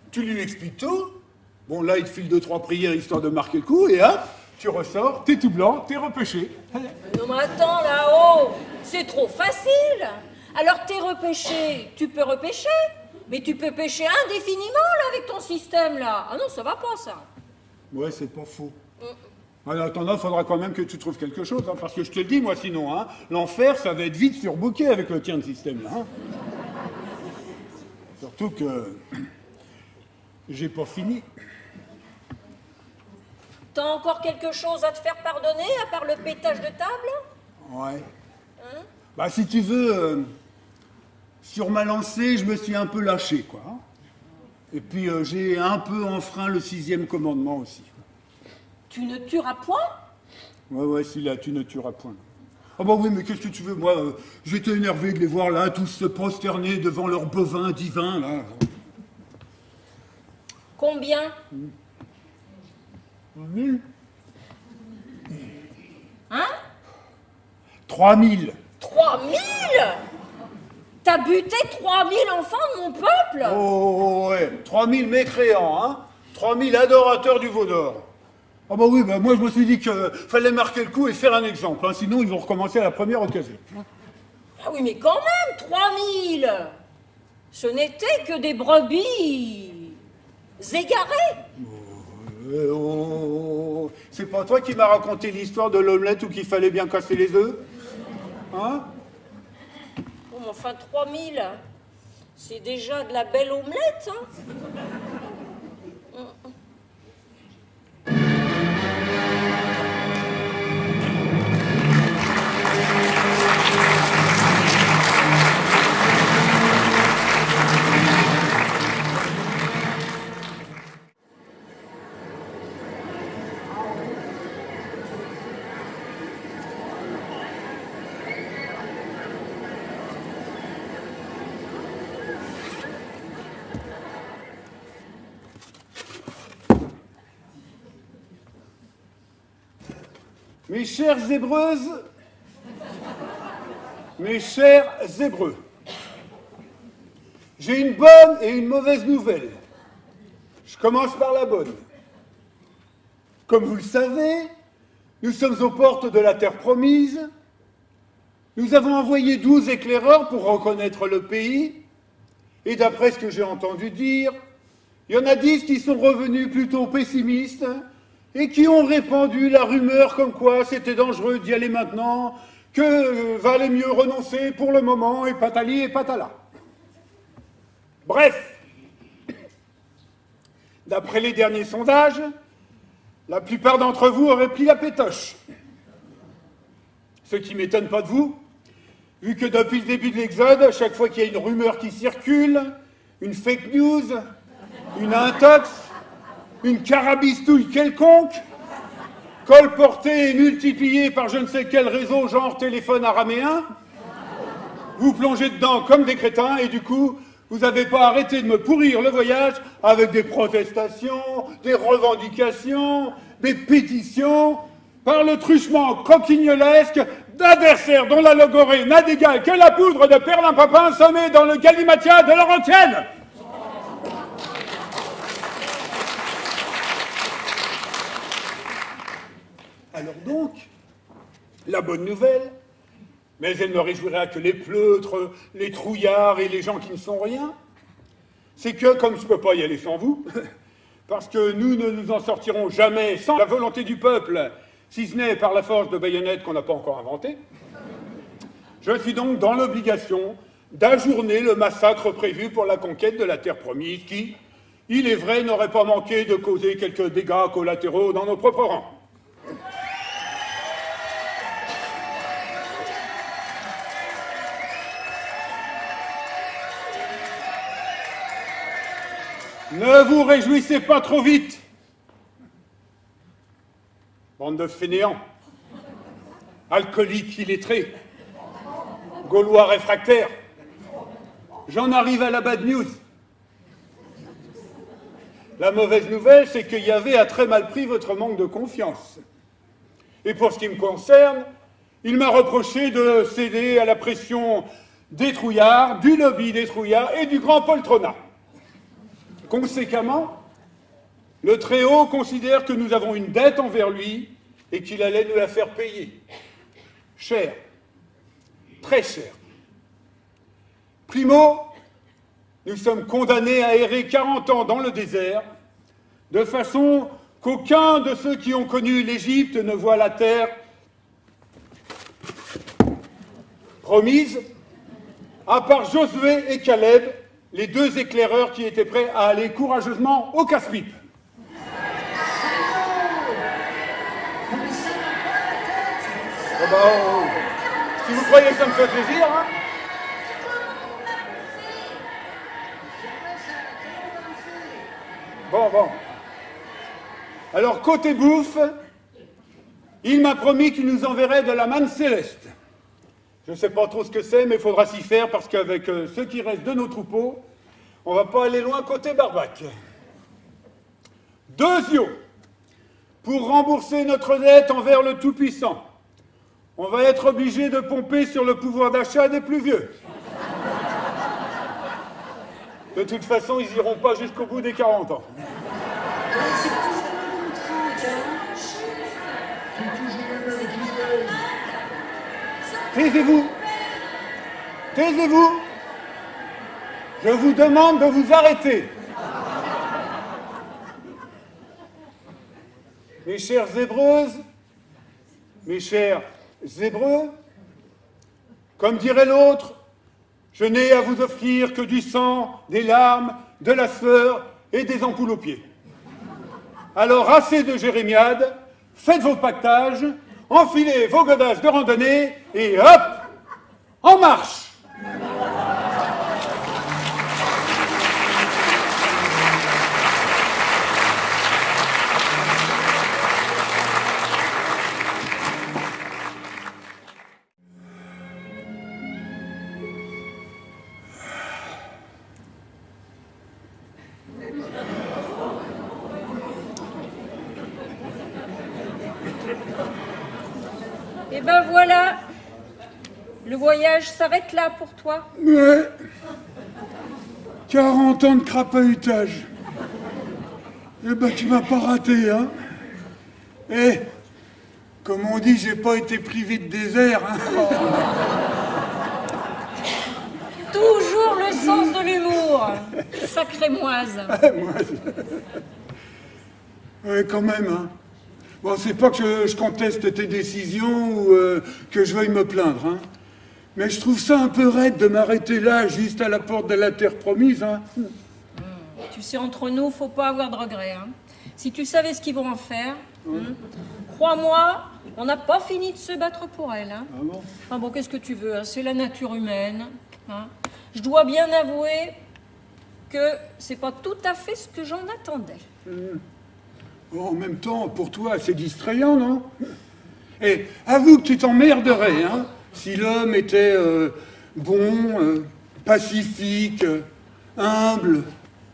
tu lui expliques tout, bon, là, il te file 2-3 prières histoire de marquer le coup, et hop, tu ressors, t'es tout blanc, t'es repêché. Non, mais attends, là-haut, c'est trop facile. Alors, t'es repêché, tu peux repêcher, mais tu peux pêcher indéfiniment, là, avec ton système, là. Ah non, ça va pas, ça. Ouais, c'est pas faux. En attendant, il faudra quand même que tu trouves quelque chose, hein, parce que je te le dis, moi, sinon, hein, l'enfer, ça va être vite surbooké avec le tien de système, là. Hein. Surtout que j'ai pas fini. T'as encore quelque chose à te faire pardonner, à part le pétage de table? Ouais. Hein? Bah, si tu veux, sur ma lancée, je me suis un peu lâché, quoi. Et puis, j'ai un peu enfreint le 6e commandement aussi. Tu ne tueras point? Ouais, si là, tu ne tueras point. Ah bah oui, mais qu'est-ce que tu veux, moi, j'étais énervé de les voir là, tous se prosterner devant leur bovin divin, là. Combien? 1000. Hein? 3000. 3000? T'as buté 3000 enfants de mon peuple? Oh, ouais, 3000 mécréants, hein. 3000 adorateurs du veau d'or. Ah bah oui, bah moi je me suis dit qu'il fallait marquer le coup et faire un exemple, hein, sinon ils vont recommencer à la première occasion. Ah oui, mais quand même, 3000! Ce n'était que des brebis égarées. Oh, c'est pas toi qui m'as raconté l'histoire de l'omelette où qu'il fallait bien casser les œufs? Hein? Oh, mais enfin, 3000, c'est déjà de la belle omelette, hein? Mes chères zébreuses, mes chers zébreux, j'ai une bonne et une mauvaise nouvelle. Je commence par la bonne. Comme vous le savez, nous sommes aux portes de la terre promise. Nous avons envoyé 12 éclaireurs pour reconnaître le pays. Et d'après ce que j'ai entendu dire, il y en a 10 qui sont revenus plutôt pessimistes et qui ont répandu la rumeur comme quoi c'était dangereux d'y aller maintenant, que valait mieux renoncer pour le moment, et patali et patala. Bref, d'après les derniers sondages, la plupart d'entre vous auraient pris la pétoche. Ce qui ne m'étonne pas de vous, vu que depuis le début de l'Exode, à chaque fois qu'il y a une rumeur qui circule, une fake news, une intox, une carabistouille quelconque, colportée et multipliée par je ne sais quel réseau genre téléphone araméen, vous plongez dedans comme des crétins et du coup, vous n'avez pas arrêté de me pourrir le voyage avec des protestations, des revendications, des pétitions, par le truchement croquignolesque d'adversaires dont la logorée n'a d'égal que la poudre de perlimpinpin semée dans le galimatia de Laurentienne. Alors donc, la bonne nouvelle, mais elle ne réjouira que les pleutres, les trouillards et les gens qui ne sont rien, c'est que, comme je ne peux pas y aller sans vous, parce que nous ne nous en sortirons jamais sans la volonté du peuple, si ce n'est par la force de baïonnettes qu'on n'a pas encore inventée, je suis donc dans l'obligation d'ajourner le massacre prévu pour la conquête de la terre promise qui, il est vrai, n'aurait pas manqué de causer quelques dégâts collatéraux dans nos propres rangs. Ne vous réjouissez pas trop vite, bande de fainéants, alcooliques illettrés, Gaulois réfractaires. J'en arrive à la bad news. La mauvaise nouvelle, c'est que Yahvé a très mal pris votre manque de confiance. Et pour ce qui me concerne, il m'a reproché de céder à la pression des trouillards, du lobby des trouillards et du grand poltrona. Conséquemment, le Très-Haut considère que nous avons une dette envers lui et qu'il allait nous la faire payer. Cher, très cher. Primo, nous sommes condamnés à errer 40 ans dans le désert, de façon qu'aucun de ceux qui ont connu l'Égypte ne voit la terre promise, à part Josué et Caleb, les 2 éclaireurs qui étaient prêts à aller courageusement au casse-pipe. Si vous croyez que ça me fait plaisir, hein. Bon. Alors, côté bouffe, il m'a promis qu'il nous enverrait de la manne céleste. Je ne sais pas trop ce que c'est, mais il faudra s'y faire parce qu'avec ce qui reste de nos troupeaux, on ne va pas aller loin côté barbac. 2 yeux pour rembourser notre dette envers le Tout-Puissant. On va être obligé de pomper sur le pouvoir d'achat des plus vieux. De toute façon, ils n'iront pas jusqu'au bout des 40 ans. Taisez-vous. Taisez-vous. Je vous demande de vous arrêter. Mes chères zébreuses, mes chers zébreux, comme dirait l'autre, je n'ai à vous offrir que du sang, des larmes, de la sueur et des ampoules aux pieds. Alors, assez de jérémiades, faites vos pactages, enfilez vos godasses de randonnée et hop, en marche! Ben voilà, le voyage s'arrête là pour toi. Ouais. 40 ans de crapahutage. Eh ben, tu m'as pas raté, hein. Eh, comme on dit, j'ai pas été privé de désert, hein. Toujours le sens de l'humour. Sacré moise. Ouais, quand même, hein. Bon, c'est pas que je conteste tes décisions ou que je veuille me plaindre, hein. Mais je trouve ça un peu raide de m'arrêter là, juste à la porte de la terre promise, hein. Tu sais, entre nous, faut pas avoir de regrets, hein. Si tu savais ce qu'ils vont en faire, crois-moi, on n'a pas fini de se battre pour elle, hein. Ah bon? Ah bon, qu'est-ce que tu veux, hein, c'est la nature humaine, hein. Je dois bien avouer que c'est pas tout à fait ce que j'en attendais. Bon, en même temps, pour toi, c'est distrayant, non? Et avoue que tu t'emmerderais, hein, si l'homme était bon, pacifique, humble,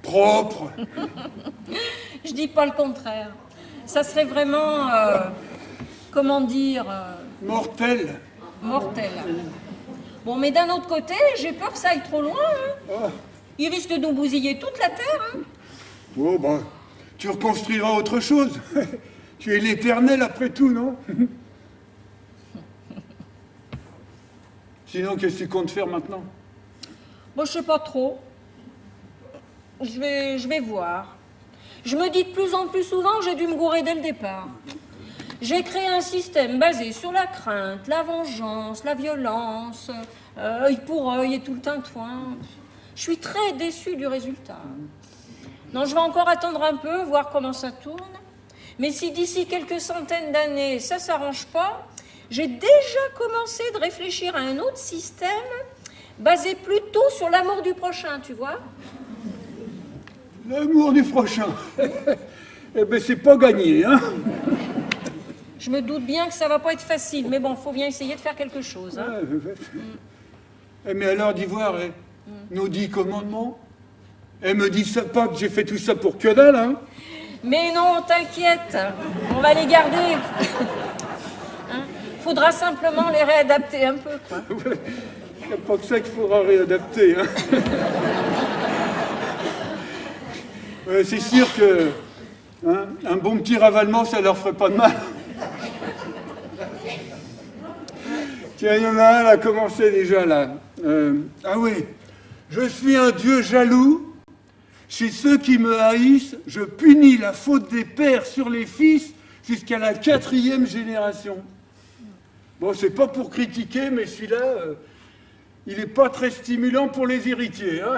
propre. Je dis pas le contraire. Ça serait vraiment, comment dire, Mortel. mortel. Bon, mais d'un autre côté, j'ai peur que ça aille trop loin, hein. Ah. Il risque de nous bousiller toute la terre, hein. Bon, bah, tu reconstruiras autre chose. Tu es l'éternel après tout, non? Sinon, qu'est-ce que tu comptes faire maintenant? Bon, je sais pas trop. Je vais voir. Je me dis de plus en plus souvent que j'ai dû me gourer dès le départ. J'ai créé un système basé sur la crainte, la vengeance, la violence, œil pour œil et tout le tintouin. Je suis très déçue du résultat. Non, je vais encore attendre un peu, voir comment ça tourne. Mais si d'ici quelques centaines d'années, ça s'arrange pas, j'ai déjà commencé de réfléchir à un autre système basé plutôt sur l'amour du prochain, tu vois. L'amour du prochain. Eh ben, c'est pas gagné, hein. Je me doute bien que ça va pas être facile, mais bon, faut bien essayer de faire quelque chose, hein. Eh, mais alors, d'Ivoire, nos 10 commandements, elle me dit ça pas que j'ai fait tout ça pour que dalle, hein. Mais non, t'inquiète, on va les garder. Hein, faudra simplement les réadapter un peu, quoi. Il n'y a pas que ça qu'il faudra réadapter, hein. Ouais, c'est sûr que hein, un bon petit ravalement, ça leur ferait pas de mal. Tiens, il y en a un, là, commencé déjà, là. Ah oui, je suis un Dieu jaloux. Chez ceux qui me haïssent, je punis la faute des pères sur les fils jusqu'à la 4e génération. Bon, c'est pas pour critiquer, mais celui-là, il n'est pas très stimulant pour les héritiers, hein.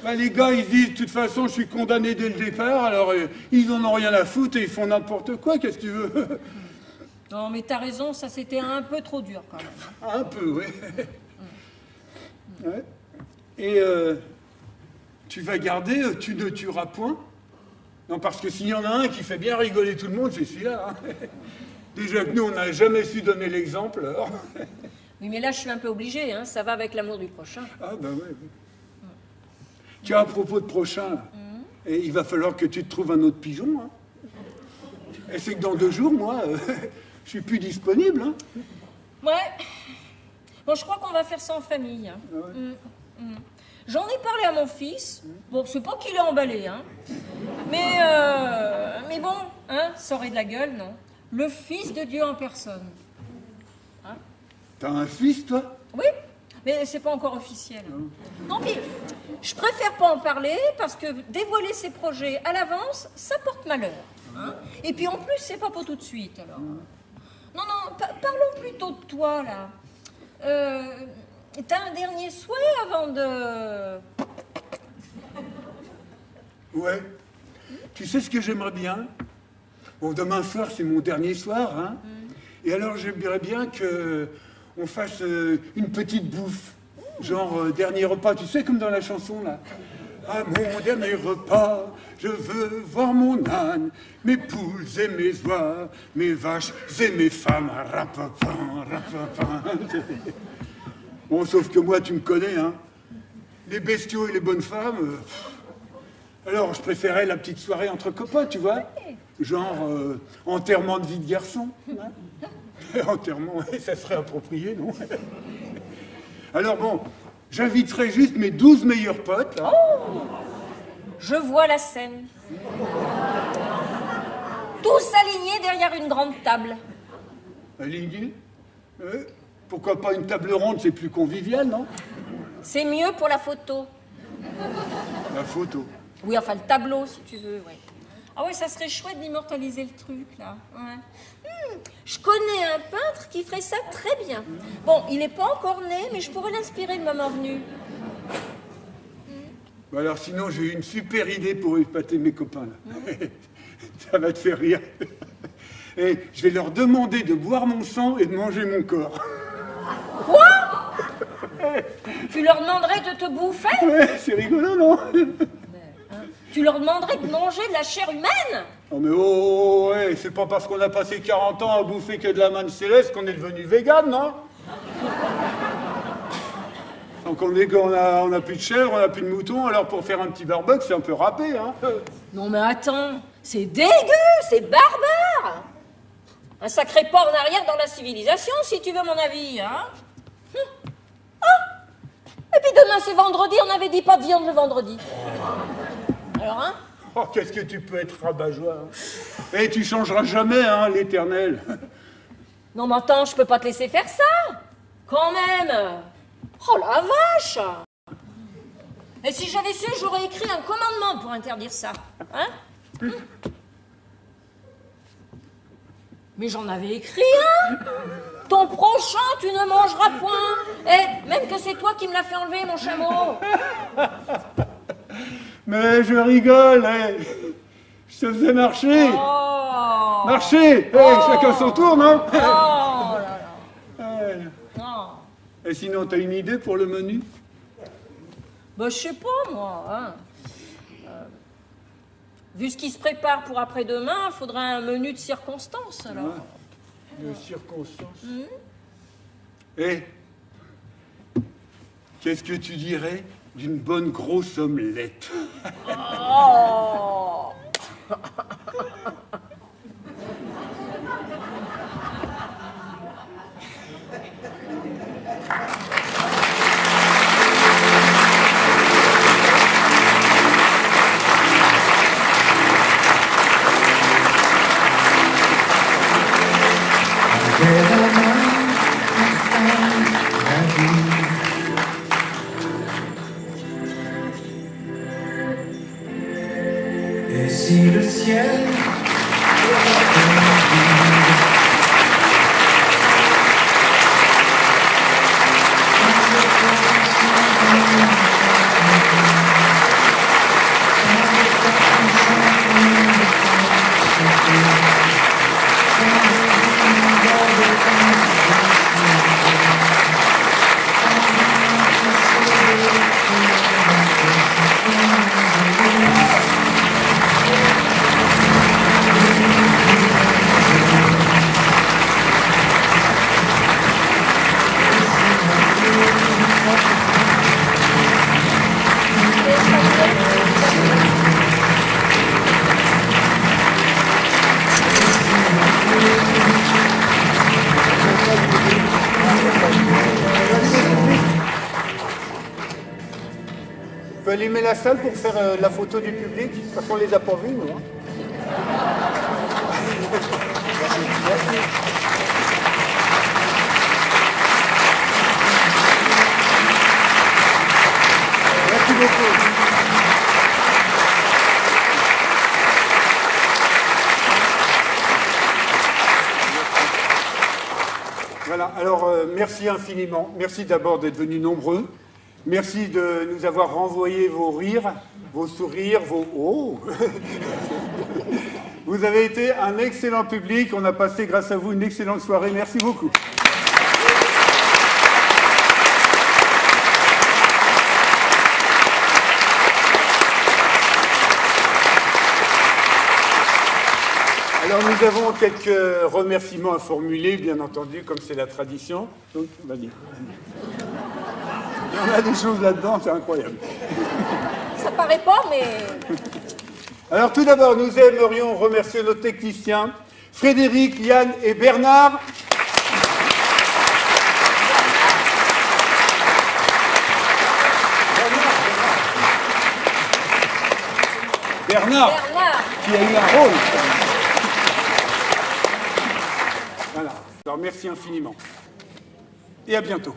Ben, les gars, ils se disent, de toute façon, je suis condamné dès le départ, alors ils en ont rien à foutre et ils font n'importe quoi, qu'est-ce que tu veux? Non, mais t'as raison, ça c'était un peu trop dur, quand même. Un peu, oui. Ouais. Et tu vas garder, tu ne tueras point? Non, parce que s'il y en a un qui fait bien rigoler tout le monde, c'est celui-là, hein. Déjà que nous, on n'a jamais su donner l'exemple, alors. Oui, mais là, je suis un peu obligée, hein, ça va avec l'amour du prochain. Ah, ben ouais. Tiens, à propos de prochain, là, et il va falloir que tu te trouves un autre pigeon, hein. Et c'est que dans 2 jours, moi, je suis plus disponible, hein. Ouais. Bon, je crois qu'on va faire ça en famille, hein. Ah ouais. J'en ai parlé à mon fils. Bon, c'est pas qu'il est emballé, hein. Mais bon, hein, ça aurait de la gueule, non? Le Fils de Dieu en personne. Hein? T'as un fils, toi? Oui, mais c'est pas encore officiel. Non, puis je préfère pas en parler parce que dévoiler ses projets à l'avance, ça porte malheur. Hein? Et puis en plus, c'est pas pour tout de suite, alors. Non, parlons plutôt de toi, là. T'as un dernier souhait avant de... Ouais. Tu sais ce que j'aimerais bien? Bon, demain soir, c'est mon dernier soir, hein. Et alors, j'aimerais bien que on fasse une petite bouffe. Genre, dernier repas, tu sais, comme dans la chanson, là. À mon dernier repas, je veux voir mon âne, mes poules et mes oies, mes vaches et mes femmes. Rapapin, rapapin. Bon, sauf que moi, tu me connais, hein. Les bestiaux et les bonnes femmes... Alors, je préférais la petite soirée entre copains, tu vois. Genre, enterrement de vie de garçon. Hein. Enterrement, ça serait approprié, non? Alors bon, j'inviterai juste mes 12 meilleurs potes, là. Oh, je vois la scène. Tous alignés derrière une grande table. Alignés? Pourquoi pas une table ronde, c'est plus convivial, non? C'est mieux pour la photo. La photo? Oui, enfin le tableau, si tu veux, ouais. Ah ouais, ça serait chouette d'immortaliser le truc, là. Ouais. Je connais un peintre qui ferait ça très bien. Bon, il n'est pas encore né, mais je pourrais l'inspirer le moment venu. Bah alors sinon, j'ai une super idée pour épater mes copains, là. Ça va te faire rire. Et je vais leur demander de boire mon sang et de manger mon corps. Quoi? Tu leur demanderais de te bouffer? Ouais, c'est rigolo, non? Tu leur demanderais de manger de la chair humaine? Oh mais oh, ouais, c'est pas parce qu'on a passé 40 ans à bouffer que de la manne céleste qu'on est devenu vegan, non? Donc on a plus de chèvre, on a plus de mouton, alors pour faire un petit barbecue, c'est un peu râpé, hein? Non mais attends, c'est dégueu, c'est barbare. Un sacré pas en arrière dans la civilisation, si tu veux mon avis, hein? Ah! Et puis demain c'est vendredi, on avait dit pas de viande le vendredi. Alors, hein? Oh, qu'est-ce que tu peux être rabat-joie, hein? Et tu changeras jamais, hein, l'éternel. Non mais attends, je peux pas te laisser faire ça. Quand même. Oh la vache! Et si j'avais su, j'aurais écrit un commandement pour interdire ça. Hein? Mais j'en avais écrit un. Ton prochain, tu ne mangeras point. Et même que c'est toi qui me l'as fait enlever, mon chameau. Mais je rigole, hein. Je te faisais marcher. Oh. Marcher. Chacun son tour, non? Oh là là. Ouais. Non. Et sinon, t'as une idée pour le menu? Bah, je sais pas, moi. Hein. Vu ce qui se prépare pour après-demain, il faudrait un menu de circonstances, alors. Ouais. De circonstances. Et qu'est-ce que tu dirais d'une bonne grosse omelette? Oh. Et si le ciel Tu peux allumer la salle pour faire la photo du public? Parce qu'on les a pas vus, nous. Hein. Merci. Merci beaucoup. Voilà, alors merci infiniment. Merci d'abord d'être venus nombreux. Merci de nous avoir renvoyé vos rires, vos sourires, vos « oh ». Vous avez été un excellent public. On a passé, grâce à vous, une excellente soirée. Merci beaucoup. Alors, nous avons quelques remerciements à formuler, bien entendu, comme c'est la tradition. Donc, vas-y. Il y en a des choses là-dedans, c'est incroyable. Ça paraît pas, mais... Alors tout d'abord, nous aimerions remercier nos techniciens, Frédéric, Yann et Bernard. Bernard, Bernard. qui a eu un rôle. Voilà. Alors merci infiniment. Et à bientôt.